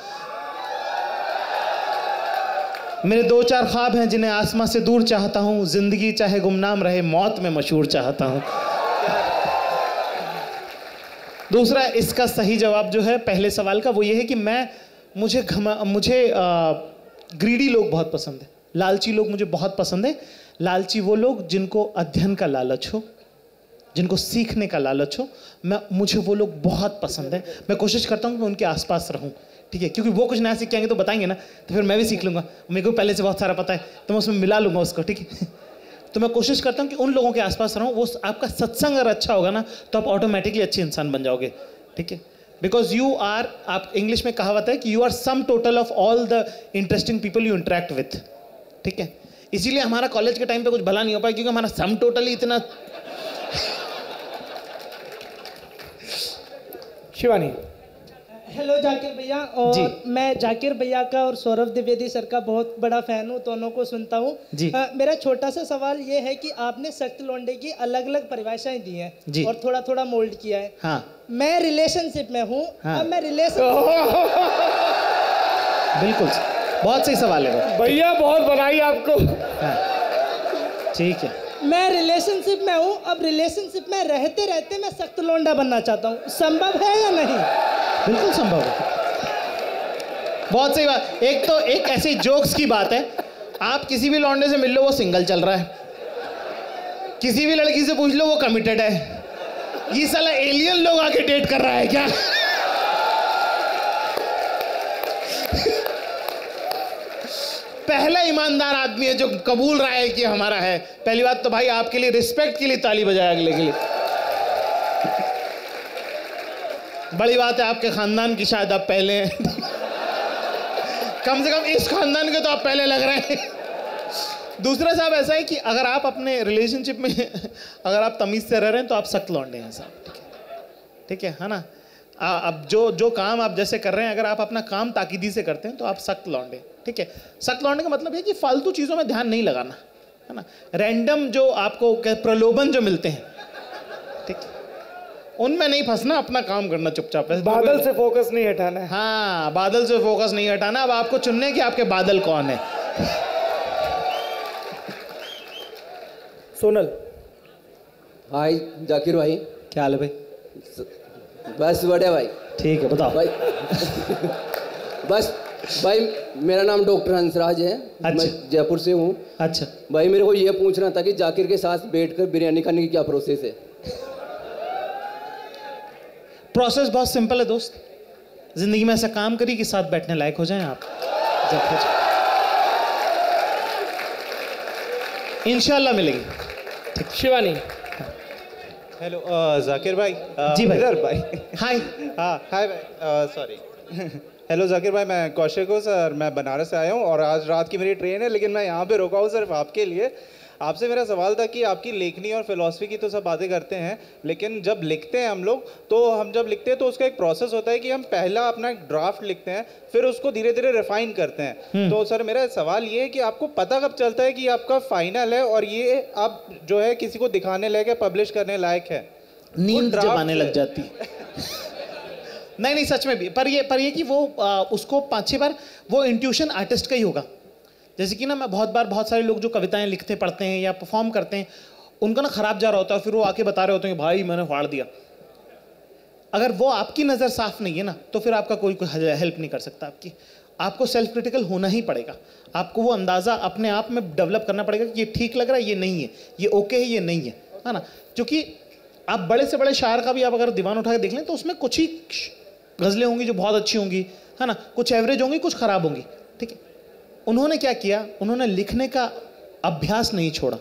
मेरे 2-4 ख्वाब हैं जिन्हें आसमां से दूर चाहता हूँ, जिंदगी चाहे गुमनाम रहे मौत में मशहूर चाहता हूँ। दूसरा इसका सही जवाब जो है पहले सवाल का वो ये है कि मुझे ग्रीडी लोग बहुत पसंद है, लालची लोग मुझे बहुत पसंद है। लालची वो लोग जिनको अध्ययन का लालच हो, जिनको सीखने का लालच हो, मुझे वो लोग बहुत पसंद है। मैं कोशिश करता हूँ कि मैं उनके आसपास रहूँ, ठीक है, क्योंकि वो कुछ नया सीख के आएंगे तो बताएंगे ना, तो फिर मैं भी सीख लूँगा। मेरे को पहले से बहुत सारा पता है तो मैं उसमें मिला लूँगा उसको, ठीक है। तो मैं कोशिश करता हूँ कि उन लोगों के आसपास रहूँ। वो आपका सत्संग अगर अच्छा होगा ना तो आप ऑटोमेटिकली अच्छे इंसान बन जाओगे, ठीक है। बिकॉज यू आर, आप इंग्लिश में कहावत है कि you are some total of all the interesting people you interact with, ठीक है। इसीलिए हमारा कॉलेज के टाइम पे कुछ भला नहीं हो पाया, क्योंकि हमारा सम टोटल ही इतना। शिवानी। हेलो जाकिर भैया, और मैं जाकिर भैया का और सौरभ द्विवेदी सर का बहुत बड़ा फैन हूँ, दोनों को सुनता हूँ। मेरा छोटा सा सवाल ये है कि आपने सख्त लौंडे की अलग अलग परिभाषाएं दी हैं और थोड़ा थोड़ा मोल्ड किया है। हाँ। मैं रिलेशनशिप में हूँ। अब मैं बिल्कुल बहुत सही सवाल है भैया, बहुत बधाई आपको। ठीक है, मैं रिलेशनशिप में हूँ। अब रिलेशनशिप में रहते रहते मैं सख्त लौंडा बनना चाहता हूँ, संभव है या नहीं? बिल्कुल संभव है, बहुत सही बात। एक तो एक ऐसी जोक्स की बात है, आप किसी भी लौंडे से मिल लो वो सिंगल चल रहा है, किसी भी लड़की से पूछ लो वो कमिटेड है। ये साला एलियन लोग आके डेट कर रहा है क्या? पहला ईमानदार आदमी है जो कबूल रहा है कि हमारा है। पहली बात तो भाई आपके लिए रिस्पेक्ट के लिए ताली बजाया अगले के लिए। बड़ी बात है आपके खानदान की, शायद आप पहले हैं। कम से कम इस खानदान के तो आप पहले लग रहे हैं। दूसरा साहब ऐसा है कि अगर आप अपने रिलेशनशिप में अगर आप तमीज से रह रहे हैं तो आप सख्त लौंडे हैं साहब, ठीक है ना। अब जो काम आप जैसे कर रहे हैं, अगर आप अपना काम ताकीदी से करते हैं तो आप सख्त लौंडे, ठीक है। सख्त लौंडे का मतलब है कि फालतू चीज़ों में ध्यान नहीं लगाना, है ना। रैंडम जो आपको प्रलोभन जो मिलते हैं, ठीक, उनमें नहीं फंसना, अपना काम करना चुपचाप। बादल से फोकस नहीं हटाना है। हाँ, बादल से फोकस नहीं हटाना। अब आपको चुनने कि आपके बादल कौन है। सोनल। हाय जाकिर भाई, क्या हाल है भाई? बस बढ़िया भाई। ठीक है, बताओ भाई। बस भाई, मेरा नाम डॉक्टर हंसराज है। अच्छा। मैं जयपुर से हूँ। अच्छा भाई, मेरे को ये पूछना था कि जाकिर के साथ बैठकर बिरयानी खाने की क्या प्रोसेस है? प्रोसेस बहुत सिंपल है दोस्त। जिंदगी में ऐसा काम करिए कि साथ बैठने लायक हो जाएं आप, इंशाल्लाह मिलेंगे। शिवानी। हेलो जाकिर भाई। जी भाई। भाई हाय। हाँ हाय भाई, सॉरी। हेलो जाकिर भाई, मैं कौशिक हूँ सर, मैं बनारस से आया हूँ और आज रात की मेरी ट्रेन है, लेकिन मैं यहाँ पे रुका हूँ सिर्फ आपके लिए। आपसे मेरा सवाल था कि आपकी लेखनी और फिलॉसफी की तो सब बातें करते हैं, लेकिन जब लिखते हैं हम लोग, तो हम जब लिखते हैं तो उसका एक प्रोसेस होता है कि हम पहला अपना एक ड्राफ्ट लिखते हैं, फिर उसको धीरे धीरे रिफाइन करते हैं। तो सर मेरा सवाल ये है कि आपको पता कब चलता है कि आपका फाइनल है और ये आप जो है किसी को दिखाने लायक है, पब्लिश करने लायक है? नींद जब आने लग जाती नहीं सच में भी, पर ये कि वो उसको 5-6 बार वो इंट्यूशन आर्टिस्ट का ही होगा। जैसे कि ना मैं बहुत सारे लोग जो कविताएं लिखते पढ़ते हैं या परफॉर्म करते हैं, उनका ना खराब जा रहा होता है, फिर वो आके बता रहे होते हैं भाई मैंने फाड़ दिया। अगर वो आपकी नज़र साफ नहीं है ना, तो फिर आपका कोई हेल्प नहीं कर सकता आपकी। आपको सेल्फ क्रिटिकल होना ही पड़ेगा। आपको वो अंदाज़ा अपने आप में डेवलप करना पड़ेगा कि ये ठीक लग रहा है, ये नहीं है, ये ओके है, ये नहीं है ना। क्योंकि आप बड़े से बड़े शायर का भी आप अगर दीवान उठा के देख लें तो उसमें कुछ ही गज़लें होंगी जो बहुत अच्छी होंगी, है ना, कुछ एवरेज होंगी, कुछ ख़राब होंगी, ठीक है। उन्होंने क्या किया, उन्होंने लिखने का अभ्यास नहीं छोड़ा।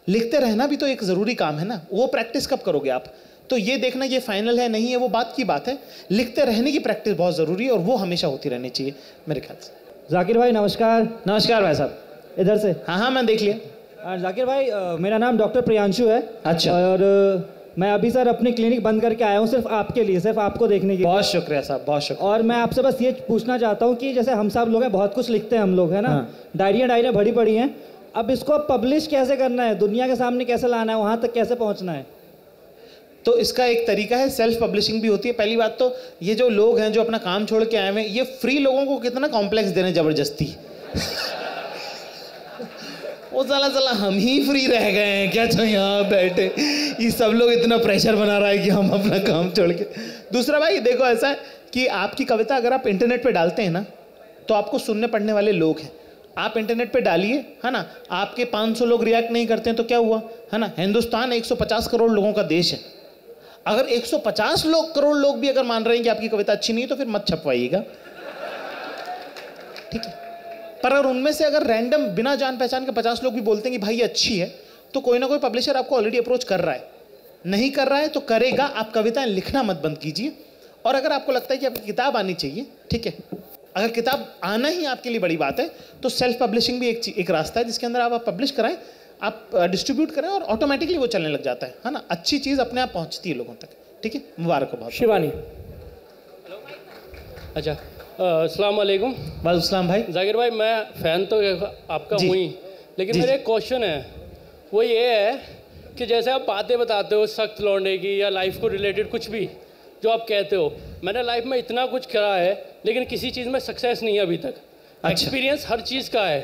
लिखते रहना भी तो एक ज़रूरी काम है ना, वो प्रैक्टिस कब करोगे आप? तो ये देखना ये फाइनल है नहीं है वो बात की बात है, लिखते रहने की प्रैक्टिस बहुत ज़रूरी है और वो हमेशा होती रहनी चाहिए मेरे ख्याल से। जाकिर भाई नमस्कार। नमस्कार भाई साहब, इधर से। हाँ मैं देख लिया। जाकिर भाई मेरा नाम डॉक्टर प्रियांशु है। अच्छा। और मैं अभी सर अपनी क्लिनिक बंद करके आया हूँ सिर्फ आपके लिए, सिर्फ आपको देखने के लिए। बहुत शुक्रिया साहब, बहुत शुक्रिया। और मैं आपसे बस ये पूछना चाहता हूँ कि जैसे हम सब लोग हैं, बहुत कुछ लिखते हैं हम लोग, है ना, डायरियाँ भरी पड़ी हैं, अब इसको पब्लिश कैसे करना है, दुनिया के सामने कैसे लाना है, वहाँ तक कैसे पहुँचना है? तो इसका एक तरीका है, सेल्फ पब्लिशिंग भी होती है। पहली बात तो ये जो लोग हैं जो अपना काम छोड़ के आए हुए हैं, ये फ्री लोगों को कितना कॉम्प्लेक्स दे रहे हैं ज़बरदस्ती। वो साला हम ही फ्री रह गए हैं क्या जो यहाँ बैठे, ये सब लोग इतना प्रेशर बना रहा है कि हम अपना काम छोड़ के। दूसरा भाई देखो ऐसा है कि आपकी कविता अगर आप इंटरनेट पे डालते हैं ना, तो आपको सुनने पढ़ने वाले लोग हैं। आप इंटरनेट पे डालिए, है ना, आपके 500 लोग रिएक्ट नहीं करते हैं तो क्या हुआ, है ना। हिंदुस्तान 150 करोड़ लोगों का देश है। अगर 150 करोड़ लोग भी अगर मान रहे हैं कि आपकी कविता अच्छी नहीं है तो फिर मत छपवाइएगा, ठीक है। पर अगर उनमें से अगर रैंडम बिना जान पहचान के 50 लोग भी बोलते हैं कि भाई ये अच्छी है, तो कोई ना कोई पब्लिशर आपको ऑलरेडी अप्रोच कर रहा है। नहीं कर रहा है तो करेगा। आप कविताएं लिखना मत बंद कीजिए। और अगर आपको लगता है कि आपकी किताब आनी चाहिए, ठीक है, अगर किताब आना ही आपके लिए बड़ी बात है, तो सेल्फ पब्लिशिंग भी एक रास्ता है जिसके अंदर आप पब्लिश कराएं, आप डिस्ट्रीब्यूट करें और ऑटोमेटिकली वो चलने लग जाता है ना। अच्छी चीज़ अपने आप पहुँचती है लोगों तक, ठीक है। मुबारक हो बहुत। शिवानी। अच्छा, अस्सलाम वालेकुम। वालेकुम भाई। जाकिर भाई मैं फ़ैन तो आपका हूँ ही, लेकिन मेरा एक क्वेश्चन है, वो ये है कि जैसे आप बातें बताते हो सख्त लौंडे की या लाइफ को रिलेटेड कुछ भी जो आप कहते हो, मैंने लाइफ में इतना कुछ करा है लेकिन किसी चीज़ में सक्सेस नहीं है अभी तक। एक्सपीरियंस हर चीज़ का है।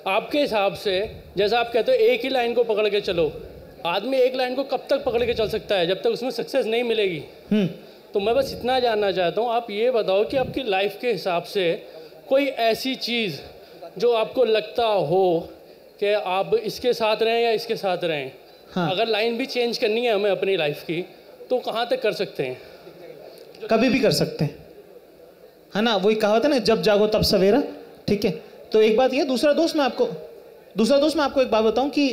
आपके हिसाब से जैसा आप कहते हो एक ही लाइन को पकड़ के चलो, आदमी एक लाइन को कब तक पकड़ के चल सकता है जब तक उसमें सक्सेस नहीं मिलेगी? तो मैं बस इतना जानना चाहता हूँ, आप ये बताओ कि आपकी लाइफ के हिसाब से कोई ऐसी चीज़ जो आपको लगता हो कि आप इसके साथ रहें या इसके साथ रहें। हाँ। अगर लाइन भी चेंज करनी है हमें अपनी लाइफ की तो कहाँ तक कर सकते हैं? कभी भी कर सकते हैं, है ना। वही कहावत है ना, जब जागो तब सवेरा, ठीक है। तो एक बात ये, दूसरा दोस्त मैं आपको एक बात बताऊं कि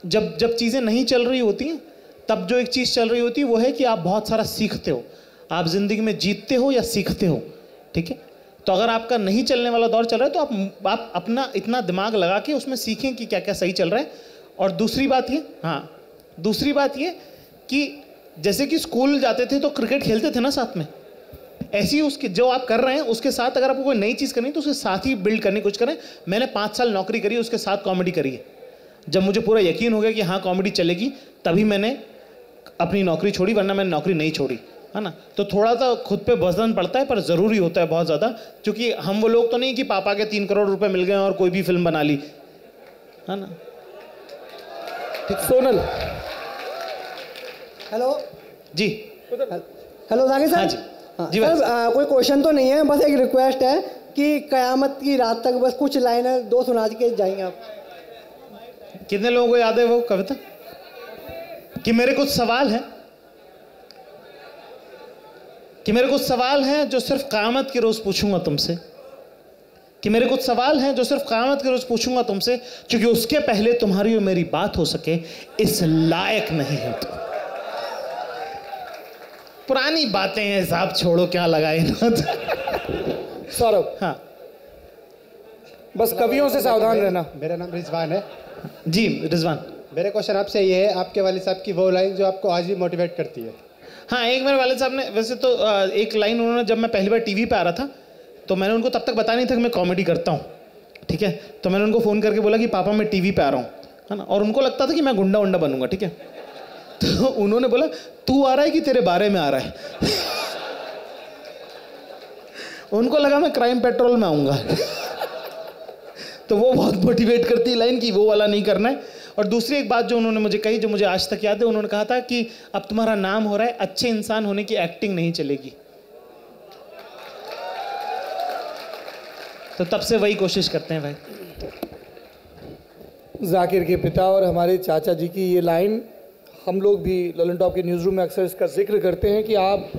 जब चीज़ें नहीं चल रही होती हैं, तब जो एक चीज़ चल रही होती है वो है कि आप बहुत सारा सीखते हो। आप ज़िंदगी में जीतते हो या सीखते हो, ठीक है। तो अगर आपका नहीं चलने वाला दौर चल रहा है तो आप अपना इतना दिमाग लगा के उसमें सीखें कि क्या क्या सही चल रहा है। और दूसरी बात ये कि जैसे कि स्कूल जाते थे तो क्रिकेट खेलते थे ना साथ में, ऐसी उसकी जो आप कर रहे हैं उसके साथ अगर आपको कोई नई चीज़ करनी है तो उसके साथ ही बिल्ड करने की कोशिश करें। मैंने 5 साल नौकरी करी, उसके साथ कॉमेडी करी है। जब मुझे पूरा यकीन हो गया कि हाँ कॉमेडी चलेगी, तभी मैंने अपनी नौकरी छोड़ी, वरना मैंने नौकरी नहीं छोड़ी, है ना। तो थोड़ा सा खुद पे वजन पड़ता है, पर ज़रूरी होता है बहुत ज़्यादा, क्योंकि हम वो लोग तो नहीं कि पापा के 3 करोड़ रुपए मिल गए और कोई भी फिल्म बना ली, है ना। सोनल। हेलो जी। Hello Zakir sir. जी सर कोई क्वेश्चन तो नहीं है, बस एक रिक्वेस्ट है कि कयामत की रात तक बस कुछ लाइनें 2 सुना के जाएंगे आप। कितने लोगों को याद है वो कविता? कि मेरे कुछ सवाल हैं जो सिर्फ क़यामत के रोज़ पूछूंगा तुमसे, कि मेरे कुछ सवाल हैं जो सिर्फ क़यामत के रोज़ पूछूंगा तुमसे, क्योंकि उसके पहले तुम्हारी और मेरी बात हो सके इस लायक नहीं है तुम। पुरानी बातें हैं साहब, छोड़ो, क्या लगाए ना। सौरभ। हाँ, बस कवियों से सावधान रहना। मेरा नाम रिजवान है जी। रिजवान, मेरा क्वेश्चन आपसे ये है, आपके वालिद साहब की वो लाइन जो आपको आज भी मोटिवेट करती है? हाँ, एक मेरे वालिद साहब ने वैसे तो एक लाइन उन्होंने, जब मैं पहली बार टीवी पे आ रहा था तो मैंने उनको तब तक बताया नहीं था कि मैं कॉमेडी करता हूँ, ठीक है। तो मैंने उनको फ़ोन करके बोला कि पापा मैं टीवी पे आ रहा हूँ, है ना। और उनको लगता था कि मैं गुंडा उंडा बनूंगा, ठीक है। तो उन्होंने बोला तू आ रहा है कि तेरे बारे में आ रहा है। उनको लगा मैं क्राइम पेट्रोल में आऊँगा। तो वो बहुत मोटिवेट करती है लाइन कि वो वाला नहीं करना है। और दूसरी एक बात जो उन्होंने मुझे कही, जो मुझे आज तक याद है, उन्होंने कहा था कि अब तुम्हारा नाम हो रहा है, अच्छे इंसान होने की एक्टिंग नहीं चलेगी। तो तब से वही कोशिश करते हैं भाई। जाकिर के पिता और हमारे चाचा जी की ये लाइन हम लोग भी ललन टॉप के न्यूज़ रूम में अक्सर इसका जिक्र करते हैं कि आप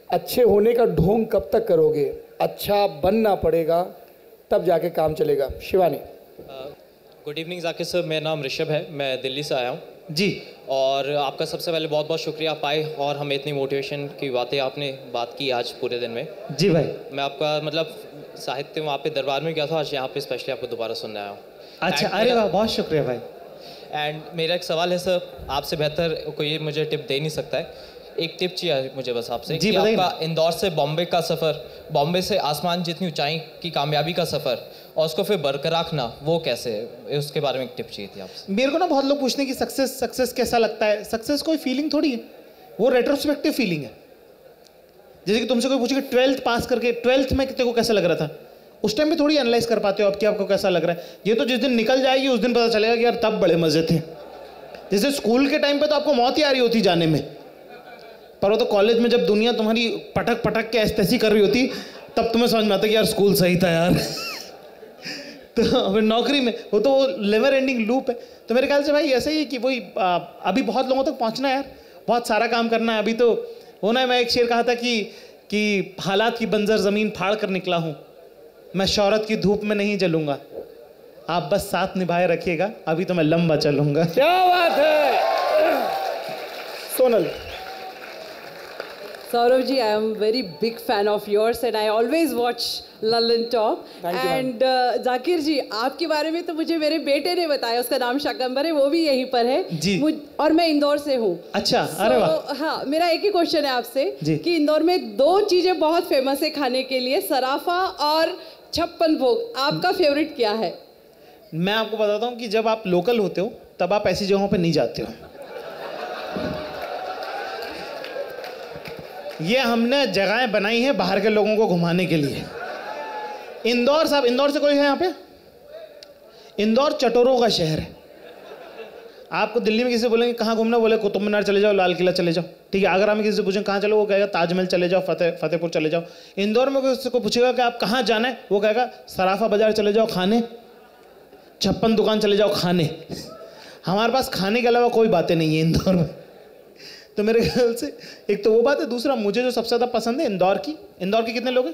अच्छे होने का ढोंग कब तक करोगे, अच्छा बनना पड़ेगा तब जाके काम चलेगा। Shivani. Good evening Zakir sir, मेरा नाम ऋषभ है, मैं दिल्ली से आया हूँ जी। और आपका सबसे पहले बहुत बहुत शुक्रिया, आप आए और हमें इतनी मोटिवेशन की बातें आपने बात की आज पूरे दिन में। जी भाई। मैं आपका मतलब साहित्य वहाँ पे दरबार में गया था, आज यहाँ पे स्पेशली आपको दोबारा सुनने आया हूँ। अच्छा, अरे वाह, बहुत शुक्रिया भाई। एंड मेरा एक सवाल है सर, आपसे बेहतर कोई मुझे टिप दे नहीं सकता है। एक टिप चाहिए मुझे बस आपसे कि आपका इंदौर से बॉम्बे का सफ़र, बॉम्बे से आसमान जितनी ऊंचाई की कामयाबी का सफ़र और उसको फिर बरकरार रखना, वो कैसे है, उसके बारे में एक टिप चाहिए थी आपसे। मेरे को ना बहुत लोग पूछते हैं कि सक्सेस कैसा लगता है। सक्सेस कोई फीलिंग थोड़ी है, वो रेट्रोस्पेक्टिव फीलिंग है। जैसे कि तुमसे कोई पूछे कि 12th पास करके 12th में तेरे को कैसा लग रहा था, उस टाइम पे थोड़ी एनालाइज कर पाते हो आप कि आपको कैसा लग रहा है। ये तो जिस दिन निकल जाएगी उस दिन पता चलेगा कि यार तब बड़े मजे थे। जैसे स्कूल के टाइम पे तो आपको मौत ही आ रही होती जाने में, पर वो तो कॉलेज में जब दुनिया तुम्हारी पटक पटक के ऐसी कर रही होती तब तुम्हें समझ में आता कि यार स्कूल सही था यार। तो फिर नौकरी में वो तो नेवर एंडिंग लूप है। तो मेरे ख्याल से भाई ऐसे ही कि वही अभी बहुत लोगों तक पहुंचना है यार, बहुत सारा काम करना है अभी तो होना है। मैं एक शेर कहा था कि हालात की बंजर ज़मीन फाड़ कर निकला हूँ, मैं शौहरत की धूप में नहीं जलूंगा, आप बस साथ निभाए रखिएगा, अभी तो मैं लंबा चलूंगा। क्या बात है। Sonal. Saurav ji, I am very big fan of yours and I always watch London Top. And Zakir जी, आपके बारे में तो मुझे मेरे बेटे ने बताया, उसका नाम शाकंबर है, वो भी यहीं पर है जी। और मैं इंदौर से हूँ। अच्छा, अरे वाह। हाँ, मेरा एक ही क्वेश्चन है आपसे कि इंदौर में दो चीजें बहुत फेमस है खाने के लिए, सराफा और छप्पन भोग, आपका फेवरेट क्या है? मैं आपको बताता हूँ कि जब आप लोकल होते हो तब आप ऐसी जगहों पर नहीं जाते हो। ये हमने जगहें बनाई हैं बाहर के लोगों को घुमाने के लिए। इंदौर साहब, इंदौर से कोई है यहाँ पे? इंदौर चटोरों का शहर है। आपको दिल्ली में किसी से बोलेंगे कहाँ घूमना, बोले कुतुब मीनार चले जाओ, लाल किला चले जाओ, ठीक है। आगरा में किसी से पूछें कहाँ चलो, वो कहेगा ताजमहल चले जाओ, फतेहपुर चले जाओ। इंदौर में किसी को पूछेगा कि आप कहाँ जाना है, वो कहेगा सराफा बाजार चले जाओ खाने, छप्पन दुकान चले जाओ खाने। हमारे पास खाने के अलावा कोई बातें नहीं है इंदौर में। तो मेरे ख्याल से एक तो वो बात है, दूसरा मुझे जो सबसे ज़्यादा पसंद है इंदौर की कितने लोग हैं?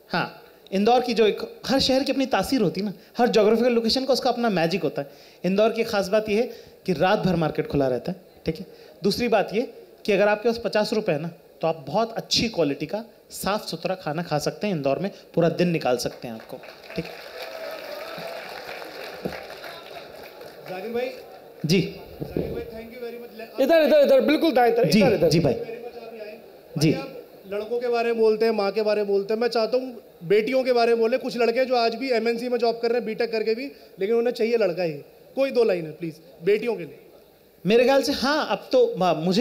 हाँ, इंदौर की जो एक, हर शहर की अपनी तासीर होती है ना, हर जोग्राफिकल लोकेशन का उसका अपना मैजिक होता है। इंदौर की खास बात यह है कि रात भर मार्केट खुला रहता है, ठीक है। दूसरी बात ये कि अगर आपके पास 50 रुपये है ना, तो आप बहुत अच्छी क्वालिटी का साफ़ सुथरा खाना खा सकते हैं। इंदौर में पूरा दिन निकाल सकते हैं आपको, ठीक है। जाकिर भाई जी, इधर बिल्कुल दाएं तरफ। जी जी भाई जी। लड़कों के बारे में बोलते हैं, माँ के बारे में बोलते हैं, मैं चाहता हूँ बेटियों के बारे में बोले। कुछ लड़के जो आज भी MNC में जॉब कर रहे हैं, बीटेक करके भी, लेकिन उन्हें चाहिए लड़का ही। कोई दो लाइन है प्लीज बेटियों के लिए। मेरे ख्याल से हाँ, अब तो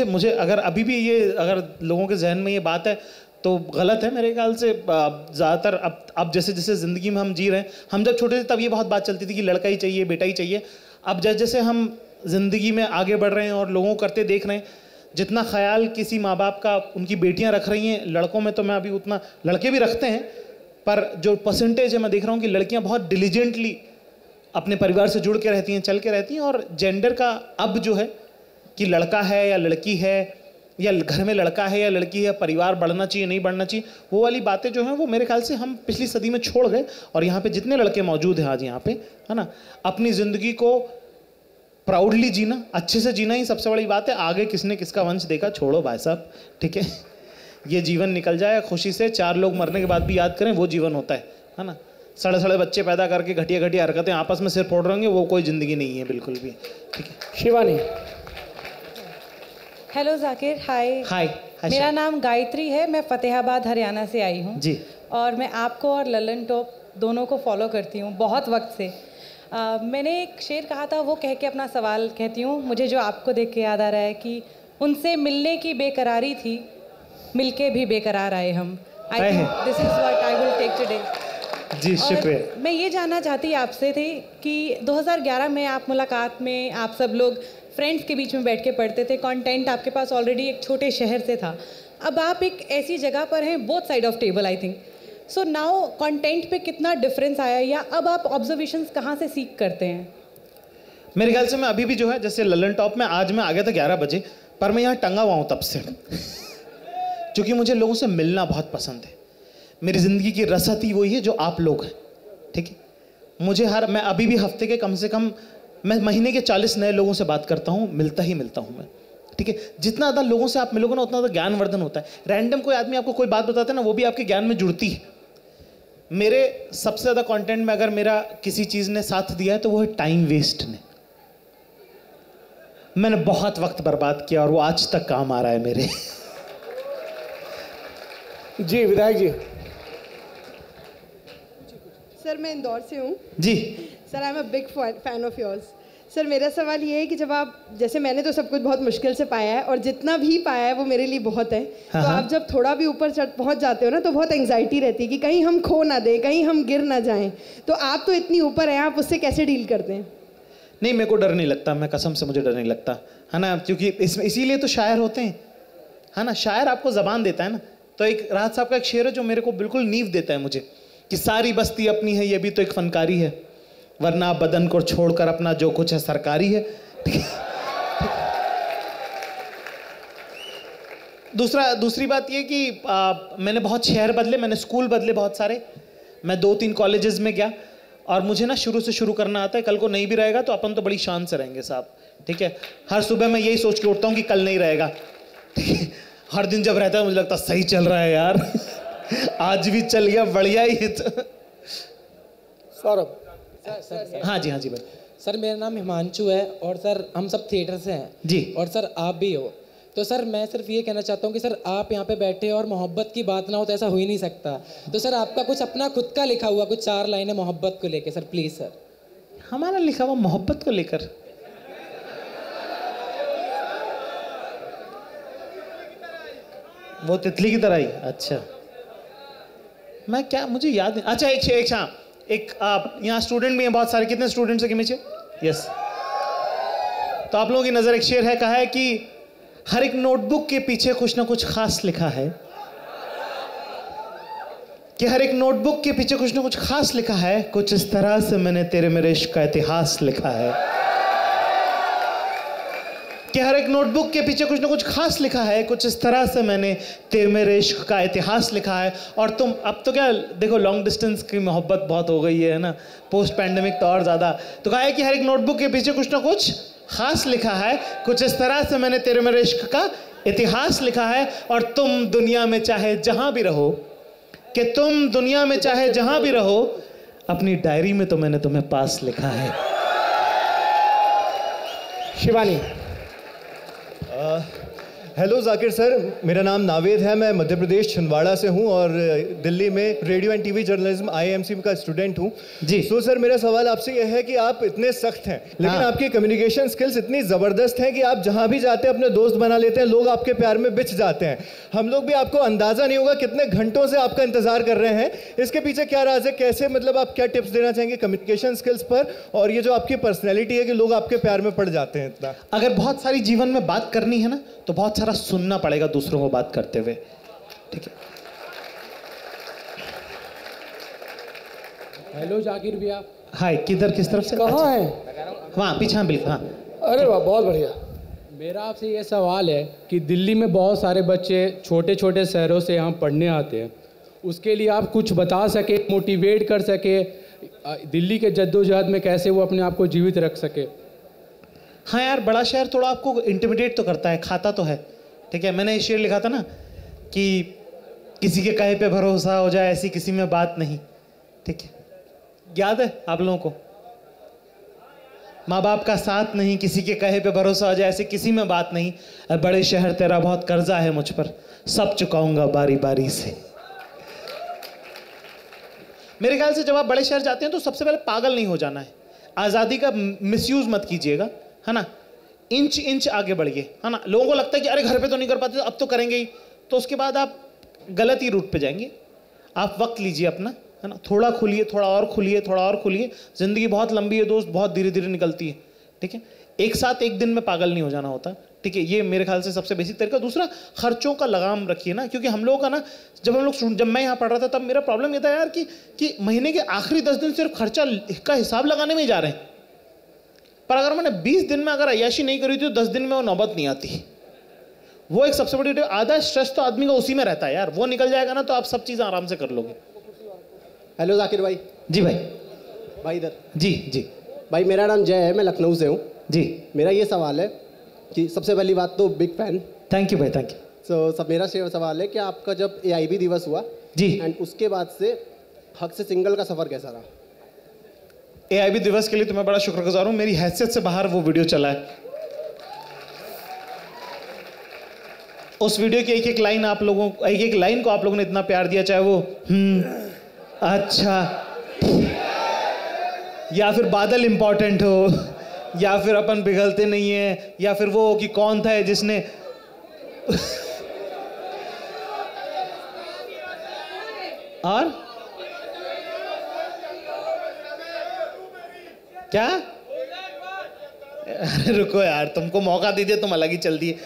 मुझे अगर अभी भी ये अगर लोगों के जहन में ये बात है तो गलत है मेरे ख्याल से। ज़्यादातर अब जैसे जैसे ज़िंदगी में हम जी रहे हैं, हम जब छोटे थे तब ये बहुत बात चलती थी कि लड़का ही चाहिए, बेटा ही चाहिए। अब जैसे जैसे हम ज़िंदगी में आगे बढ़ रहे हैं और लोगों को करते देख रहे हैं, जितना ख्याल किसी माँ बाप का उनकी बेटियां रख रही हैं, लड़कों में तो मैं अभी उतना, लड़के भी रखते हैं, पर जो परसेंटेज है मैं देख रहा हूँ कि लड़कियां बहुत डिलीजेंटली अपने परिवार से जुड़ के रहती हैं, चल के रहती हैं। और जेंडर का अब जो है कि लड़का है या लड़की है, या घर में लड़का है या लड़की है, परिवार बढ़ना चाहिए नहीं बढ़ना चाहिए, वो वाली बातें जो हैं वो मेरे ख्याल से हम पिछली सदी में छोड़ गए। और यहाँ पे जितने लड़के मौजूद हैं आज यहाँ पे, है ना, अपनी ज़िंदगी को प्राउडली जीना, अच्छे से जीना ही सबसे बड़ी बात है। आगे किसने किसका वंश देखा, छोड़ो भाई साहब, ठीक है। ये जीवन निकल जाए खुशी से, 4 लोग मरने के बाद भी याद करें, वो जीवन होता है ना। सड़े सड़े बच्चे पैदा करके घटिया घटिया हरकतें आपस में सिर फोड़ रहे होंगे, वो कोई ज़िंदगी नहीं है बिल्कुल भी। ठीक है शिवानी। हेलो जाकिर, हाय। हाय। मेरा नाम गायत्री है, मैं फतेहाबाद हरियाणा से आई हूँ जी। और मैं आपको और ललन टॉप दोनों को फॉलो करती हूँ बहुत वक्त से। मैंने एक शेर कहा था, वो कह के अपना सवाल कहती हूँ। मुझे जो आपको देख के याद आ रहा है कि उनसे मिलने की बेकरारी थी, मिलके भी बेकरार आए हम। I think this is what I will take today. जी शुक्रिया। मैं ये जानना चाहती आपसे थी कि 2011 में आप मुलाकात में आप सब लोग फ्रेंड्स के बीच में बैठ के पढ़ते थे, कंटेंट आपके पास ऑलरेडी एक छोटे शहर से था। अब आप एक ऐसी जगह पर हैं, both side of table I think. So now content पे कितना डिफरेंस आया, या अब आप ऑब्जर्वेशंस कहाँ से सीख करते हैं? मेरे ख्याल से मैं अभी भी जो है, जैसे ललन टॉप में आज मैं आ गया था 11 बजे, पर मैं यहाँ टंगा हुआ हूँ तब से क्योंकि मुझे लोगों से मिलना बहुत पसंद है। मेरी ज़िंदगी की रसद ही वही है जो आप लोग हैं। ठीक है, मुझे मैं अभी भी हफ्ते के कम से कम, मैं महीने के 40 नए लोगों से बात करता हूँ, मिलता ही मिलता हूँ मैं। ठीक है, जितना ज़्यादा लोगों से आप मिलोगे ना, उतना ज़्यादा ज्ञानवर्धन होता है। रैंडम कोई आदमी आपको कोई बात बताता है ना, वो भी आपके ज्ञान में जुड़ती है। मेरे सबसे ज़्यादा कंटेंट में अगर मेरा किसी चीज़ ने साथ दिया है तो वो है टाइम वेस्ट ने। मैंने बहुत वक्त बर्बाद किया और वो आज तक काम आ रहा है मेरे। जी विधायक जी। सर मैं इंदौर से हूँ। जी sir I am a big fan of yours. Sir मेरा सवाल ये है कि जब आप, जैसे मैंने तो सब कुछ बहुत मुश्किल से पाया है और जितना भी पाया है वो मेरे लिए बहुत है। तो आप जब थोड़ा भी ऊपर पहुँच जाते हो ना, तो बहुत एंग्जाइटी रहती है कि कहीं हम खो ना दें, कहीं हम गिर ना जाएं। तो आप तो इतनी ऊपर हैं, आप उससे कैसे डील करते हैं? नहीं, मेरे को डर नहीं लगता, मैं कसम से मुझे डर नहीं लगता है ना, क्योंकि इसमें इसीलिए तो शायर होते हैं, है ना। शायर आपको ज़बान देता है ना। तो एक राहत साहब का एक शेर है जो मेरे को बिल्कुल नींव देता है मुझे, कि सारी बस्ती अपनी है, ये भी तो एक फनकारी है, वरना बदन को छोड़कर अपना जो कुछ है सरकारी है। दूसरी बात ये कि मैंने बहुत शहर बदले, मैंने स्कूल बदले बहुत सारे, मैं 2-3 कॉलेजेस में गया, और मुझे ना शुरू से शुरू करना आता है। कल को नहीं भी रहेगा तो अपन तो बड़ी शान से रहेंगे साहब। ठीक है, हर सुबह मैं यही सोच के उठता हूँ कि कल नहीं रहेगा। ठीक है, हर दिन जब रहता है मुझे लगता है सही चल रहा है यार आज भी चल गया, बढ़िया ही है। सौरभ। हाँ जी भाई। सर मेरा नाम हिमांशु है और सर हम सब थिएटर से हैं जी, और सर आप भी हो। तो सर मैं सिर्फ ये कहना चाहता हूँ कि सर आप यहाँ पे बैठे और मोहब्बत की बात ना हो तो ऐसा हो ही नहीं सकता। तो सर आपका कुछ अपना खुद का लिखा हुआ कुछ 4 लाइनें मोहब्बत को लेकर सर, प्लीज सर। हमारा लिखा हुआ मोहब्बत को लेकर? वो तितली की तरह ही। अच्छा, मैं क्या, मुझे याद नहीं। अच्छा एक यहाँ स्टूडेंट भी हैं बहुत सारे। कितने स्टूडेंट्स हैं नीचे? यस। तो आप लोगों की नज़र एक शेर है, कहा है कि हर एक नोटबुक के पीछे कुछ ना कुछ खास लिखा है, कि हर एक नोटबुक के पीछे कुछ ना कुछ खास लिखा है, कुछ इस तरह से मैंने तेरे मेरे इश्क का इतिहास लिखा है, कि हर एक नोटबुक के पीछे कुछ ना कुछ खास लिखा है, कुछ इस तरह से मैंने तेरे मेरे इश्क का इतिहास लिखा है। और तुम अब तो क्या देखो, लॉन्ग डिस्टेंस की मोहब्बत बहुत हो गई है ना, पोस्ट पैंडेमिक तो और ज़्यादा। तो कहा है कि हर एक नोटबुक के पीछे कुछ ना कुछ खास लिखा है, कुछ इस तरह से मैंने तेरे मेरे इश्क का इतिहास लिखा है। और तुम दुनिया में चाहे जहाँ भी रहो, कि तुम दुनिया में चाहे जहाँ भी रहो, अपनी डायरी में तो मैंने तुम्हें पास लिखा है। शिवानी। हेलो जाकिर सर, मेरा नाम नावेद है, मैं मध्य प्रदेश छिंदवाड़ा से हूँ और दिल्ली में radio and TV journalism IIMC का स्टूडेंट हूँ जी। तो सर मेरा सवाल आपसे यह है कि आप इतने सख्त हैं लेकिन आपकी कम्युनिकेशन स्किल्स इतनी ज़बरदस्त हैं कि आप जहाँ भी जाते हैं अपने दोस्त बना लेते हैं, लोग आपके प्यार में बिछ जाते हैं। हम लोग भी, आपको अंदाज़ा नहीं होगा कितने घंटों से आपका इंतज़ार कर रहे हैं। इसके पीछे क्या राज है? कैसे, मतलब आप क्या टिप्स देना चाहेंगे कम्युनिकेशन स्किल्स पर, और ये जो आपकी पर्सनैलिटी है कि लोग आपके प्यार में पड़ जाते हैं इतना? अगर बहुत सारी जीवन में बात करनी है ना, तो बहुत सारा सुनना पड़ेगा दूसरों को बात करते हुए। ठीक है। हेलो जाकिर भैया। हाय, किधर, किस तरफ से? कहाँ है? वहाँ पीछे, बिल्कुल। हाँ, अरे वाह, बहुत बढ़िया। मेरा आपसे ये सवाल है कि दिल्ली में बहुत सारे बच्चे छोटे छोटे शहरों से यहाँ पढ़ने आते हैं, उसके लिए आप कुछ बता सके, मोटिवेट कर सके, दिल्ली के जद्दोजहद में कैसे वो अपने आप को जीवित रख सके? हाँ यार, बड़ा शहर थोड़ा आपको इंटिमिडेट तो करता है, खाता तो है। ठीक है, मैंने ये शेर लिखा था ना कि किसी के कहे पे भरोसा हो जाए, ऐसी किसी में बात नहीं। ठीक है, याद है आप लोगों को? माँ बाप का साथ नहीं, किसी के कहे पे भरोसा हो जाए, ऐसे किसी में बात नहीं। बड़े शहर तेरा बहुत कर्जा है मुझ पर, सब चुकाऊंगा बारी बारी से। मेरे ख्याल से जब आप बड़े शहर जाते हैं तो सबसे पहले पागल नहीं हो जाना है, आज़ादी का मिसयूज मत कीजिएगा, है ना। इंच इंच आगे बढ़िए, है ना। लोगों को लगता है कि अरे घर पे तो नहीं कर पाते, अब तो करेंगे ही, तो उसके बाद आप गलत ही रूट पे जाएंगे। आप वक्त लीजिए अपना, है ना, थोड़ा खुलिए, थोड़ा और खुलिए, थोड़ा और खुलिए। ज़िंदगी बहुत लंबी है दोस्त, बहुत धीरे धीरे निकलती है, ठीक है। एक साथ एक दिन में पागल नहीं हो जाना होता, ठीक है। ये मेरे ख्याल से सबसे बेसिक तरीका। दूसरा, खर्चों का लगाम रखिए ना, क्योंकि हम लोगों का ना, जब मैं यहाँ पढ़ रहा था तब मेरा प्रॉब्लम ये था यार कि महीने के आखिरी 10 दिन सिर्फ खर्चा का हिसाब लगाने में ही जा रहे हैं। पर अगर मैंने 20 दिन में अगर अय्याशी नहीं करी थी तो 10 दिन में वो नौबत नहीं आती। वो एक सबसे बड़ी, आधा स्ट्रेस तो आदमी का उसी में रहता है यार, वो निकल जाएगा ना तो आप सब चीज़ें आराम से कर लोगे। हेलो जाकिर भाई। जी भाई। भाई इधर। जी जी भाई, मेरा नाम जय है, मैं लखनऊ से हूँ। जी। मेरा ये सवाल है कि सबसे पहली बात तो बिग फैन। थैंक यू भाई, थैंक यू। सब मेरा सवाल है कि आपका जब AIB दिवस हुआ जी, एंड उसके बाद से हक से सिंगल का सफ़र कैसा रहा? AIB दिवस के लिए तो मैं बड़ा शुक्रगुजार हूँ, मेरी हैसियत से बाहर वो वीडियो चला है। उस वीडियो की एक एक लाइन को आप लोगों ने इतना प्यार दिया, चाहे वो अच्छा, या फिर बादल इंपॉर्टेंट हो, या फिर अपन पिघलते नहीं है, या फिर वो कि कौन था जिसने और क्या, अरे रुको यार, तुमको मौका दीजिए, तुम अलग ही चल दिए।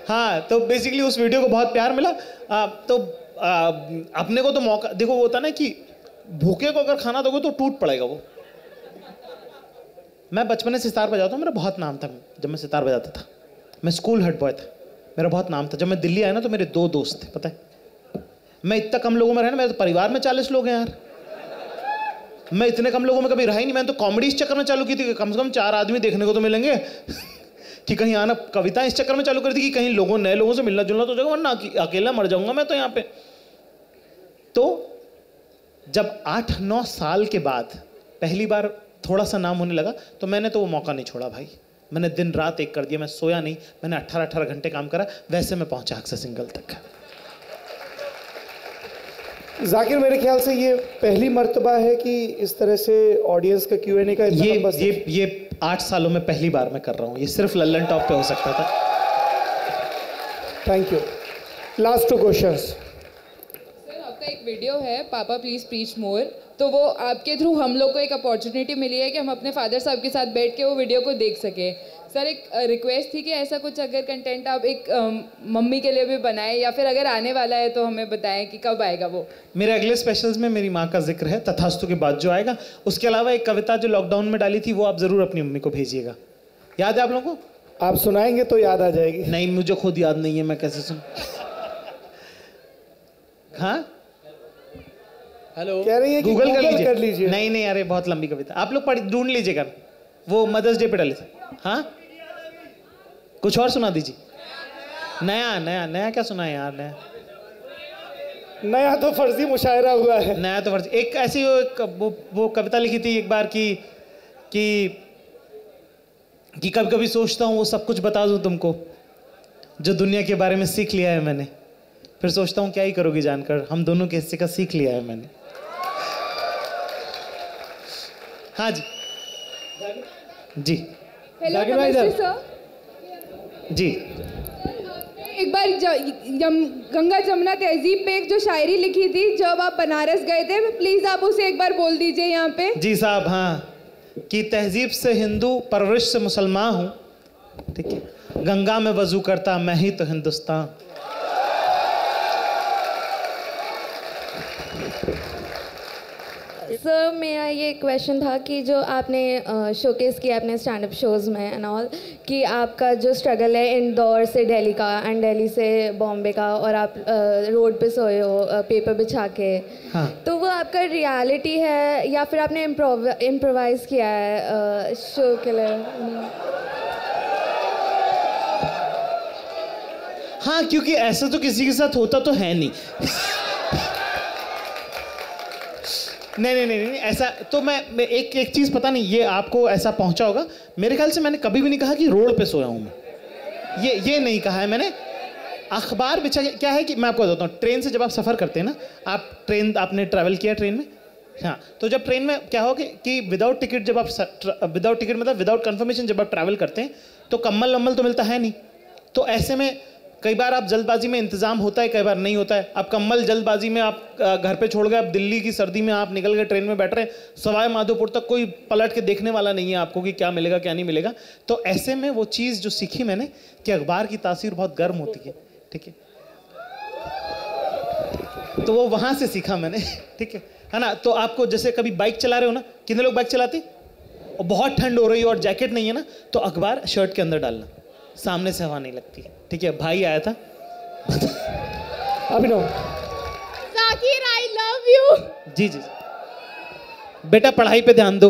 हाँ, तो बेसिकली उस वीडियो को बहुत प्यार मिला। अपने को तो मौका, देखो वो होता ना कि भूखे को अगर खाना दोगे तो टूट पड़ेगा वो। मैं बचपन से सितार बजाता हूँ, मेरा बहुत नाम था जब मैं सितार बजाता था। मैं स्कूल हेड बॉय था, मेरा बहुत नाम था। जब मैं दिल्ली आया ना तो मेरे 2 दोस्त थे, पता है। मैं इतना कम लोगों में रहना, मेरे तो परिवार में 40 लोग हैं यार। मैं इतने कम लोगों में कभी रहा ही नहीं। मैंने तो कॉमेडी इस चक्कर में चालू की थी कि कम से कम 4 आदमी देखने को तो मिलेंगे कि कहीं आना। कविता इस चक्कर में चालू कर दी कि कहीं नए लोगों से मिलना जुलना तो जगह, वरना अकेला मर जाऊंगा मैं तो यहाँ पे। तो जब 8-9 साल के बाद पहली बार थोड़ा सा नाम होने लगा तो मैंने तो वो मौका नहीं छोड़ा भाई। मैंने दिन रात एक कर दिया, मैं सोया नहीं, मैंने 18-18 घंटे काम करा, वैसे मैं पहुंचा हक से सिंगल तक। जाकिर, मेरे ख्याल से ये पहली मर्तबा है कि इस तरह से ऑडियंस का Q&A का ये 8 सालों में पहली बार मैं कर रहा हूँ। ये सिर्फ लल्लन टॉप पे हो सकता था। Thank you. Last 2 questions. Sir, आपका एक वीडियो है पापा प्लीज प्रीच मोर, तो वो आपके थ्रू हम लोग को एक अपॉर्चुनिटी मिली है कि हम अपने फादर साहब के साथ बैठ के वो वीडियो को देख सके। सर, एक रिक्वेस्ट थी कि ऐसा कुछ अगर कंटेंट आप एक मम्मी के लिए भी बनाएं, या फिर अगर आने वाला है तो हमें बताएं कि कब आएगा वो। मेरे अगले स्पेशल्स में मेरी माँ का जिक्र है, तथास्तु के बाद जो आएगा। उसके अलावा एक कविता जो लॉकडाउन में डाली थी वो आप जरूर अपनी मम्मी को भेजिएगा। याद है आप लोगों को? आप सुनाएंगे तो याद आ जाएगी। नहीं, मुझे खुद याद नहीं है, मैं कैसे सुन। हाँ, हेलो, कह रही है कि गूगल कर लीजिए। नहीं, अरे बहुत लंबी कविता, आप लोग ढूंढ लीजिएगा। वो मदर्स डे पे डाली थी। हाँ, कुछ और सुना दीजिए। नया क्या सुना है यार? नया तो फर्जी मुशायरा हुआ है। नया तो फर्जी, एक ऐसी वो कविता लिखी थी एक बार कि कभी कभी सोचता हूँ वो सब कुछ बता दूँ तुमको जो दुनिया के बारे में सीख लिया है मैंने, फिर सोचता हूँ क्या ही करोगी जानकर, हम दोनों के हिस्से का सीख लिया है मैंने। हाँ जी जी। हेलो, नमस्ते सर। जी, एक बार गंगा जमुना तहजीब पे एक जो शायरी लिखी थी जब आप बनारस गए थे, प्लीज आप उसे एक बार बोल दीजिए यहाँ पे। जी साहब। हाँ, कि तहजीब से हिंदू, परवरिश से मुसलमान हूँ, ठीक है, गंगा में वजू करता मैं ही तो हिंदुस्तान। सर, मेरा ये क्वेश्चन था कि जो आपने शोकेस किया अपने स्टैंड अप शोज़ में एंड ऑल, कि आपका जो स्ट्रगल है इंदौर से दिल्ली का एंड दिल्ली से बॉम्बे का, और आप रोड पे सोए हो पेपर बिछा के, हाँ, तो वो आपका रियलिटी है या फिर आपने इम्प्रोवाइज़ किया है शो के लिए? हाँ, क्योंकि ऐसा तो किसी के साथ होता तो है नहीं। नहीं ऐसा तो मैं एक चीज़ पता नहीं ये आपको ऐसा पहुंचा होगा, मेरे ख्याल से मैंने कभी भी नहीं कहा कि रोड पे सोया हूँ मैं, ये नहीं कहा है मैंने। अखबार बिछा के क्या है कि मैं आपको बताता हूँ, ट्रेन से जब आप सफ़र करते हैं ना, आपने ट्रैवल किया ट्रेन में, हाँ, तो जब ट्रेन में क्या हो कि विदाउट टिकट जब आप विदाउट टिकट मतलब विदाउट कंफर्मेशन जब आप ट्रैवल करते हैं तो कम्बल वम्बल तो मिलता है नहीं। तो ऐसे में कई बार आप जल्दबाजी में इंतज़ाम होता है, कई बार नहीं होता है। अब कम्बल जल्दबाजी में आप घर पे छोड़ गए, अब दिल्ली की सर्दी में आप निकल गए, ट्रेन में बैठ रहे, सवाई माधोपुर तक कोई पलट के देखने वाला नहीं है आपको कि क्या मिलेगा क्या नहीं मिलेगा। तो ऐसे में वो चीज़ जो सीखी मैंने कि अखबार की तासीर बहुत गर्म होती है, ठीक है, तो वो वहाँ से सीखा मैंने, ठीक है ना। तो आपको जैसे कभी बाइक चला रहे हो ना, कितने लोग बाइक चलाते और बहुत ठंड हो रही है और जैकेट नहीं है ना, तो अखबार शर्ट के अंदर डालना, सामने से हवा नहीं लगती, ठीक है। भाई आया था अभिनव, जाकिर आई लव यू। जी जी बेटा पढ़ाई पे ध्यान दो।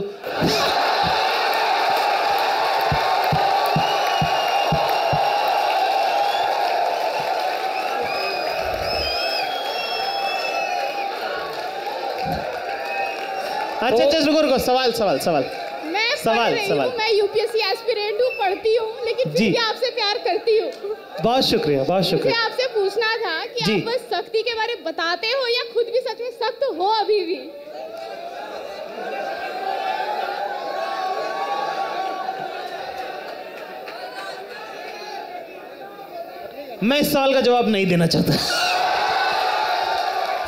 अच्छा रुको सवाल मैं यूपीएससी एस्पिरेंट हूँ, पढ़ती हूँ, लेकिन फिर भी आपसे प्यार करती हूँ। बहुत शुक्रिया। मुझे आपसे पूछना था कि आप बस सख्ती के बारे में बताते हो या खुद भी सच में सख्त हो अभी भी? मैं इस सवाल का जवाब नहीं देना चाहता।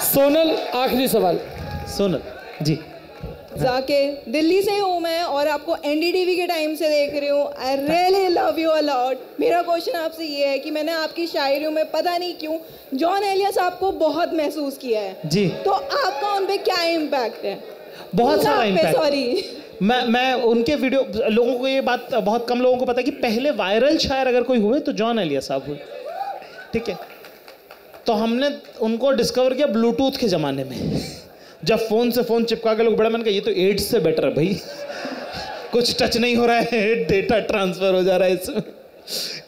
सोनल, आखिरी सवाल। सोनल जी। जाकिर, दिल्ली से हूँ मैं और आपको एनडीटीवी के टाइम से देख रही हूँ। I really love you a lot. मेरा क्वेश्चन आपसे ये है कि मैंने आपकी शायरियों में पता नहीं क्यों जॉन एलियस आपको बहुत महसूस किया है जी, तो आपका उन पे क्या इम्पैक्ट है? बहुत सारा इम्पैक्ट। सॉरी, मैं उनके वीडियो, लोगों को ये बात बहुत कम लोगों को पता है कि पहले वायरल शायर अगर कोई हुए तो जॉन एलियस साहब हुए, ठीक है। तो हमने उनको डिस्कवर किया ब्लूटूथ के ज़माने में, जब फ़ोन से फ़ोन चिपका के लोग बड़ा मन का ये तो एड्स से बेटर है भाई, कुछ टच नहीं हो रहा है, डेटा ट्रांसफ़र हो जा रहा है इसमें,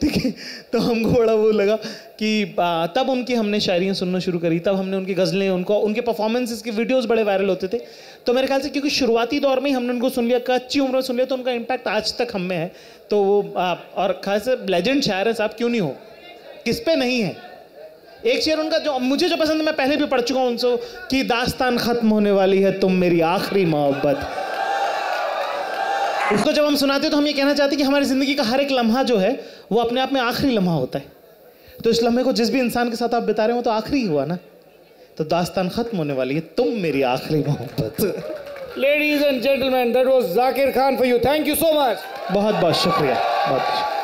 ठीक है। तो हमको बड़ा वो लगा कि तब उनकी हमने शायरियाँ सुनना शुरू करी, तब हमने उनकी गज़लें, उनके परफॉर्मेंसेस के वीडियोस बड़े वायरल होते थे। तो मेरे ख्याल से क्योंकि शुरुआती दौर में ही हमने उनको सुन लिया, कच्ची उम्र में सुन लिया, तो उनका इम्पैक्ट आज तक हम में है। तो वो और खास लेजेंड शायर है साहब, क्यों नहीं हो, किस पे नहीं है। एक शेर उनका जो मुझे जो पसंद है, मैं पहले भी पढ़ चुका हूँ उनसे, कि दास्तान खत्म होने वाली है तुम मेरी आखिरी मोहब्बत। उसको जब हम सुनाते हैं तो हम ये कहना चाहते हैं कि हमारी ज़िंदगी का हर एक लम्हा जो है वो अपने आप में आखिरी लम्हा होता है। तो इस लम्हे को जिस भी इंसान के साथ आप बिता रहे हो तो आखिरी हुआ ना, तो दास्तान खत्म होने वाली है तुम मेरी आखिरी मोहब्बत। Ladies and gentleman, that was Zakir Khan for you. Thank you so much. बहुत बहुत शुक्रिया, बहुत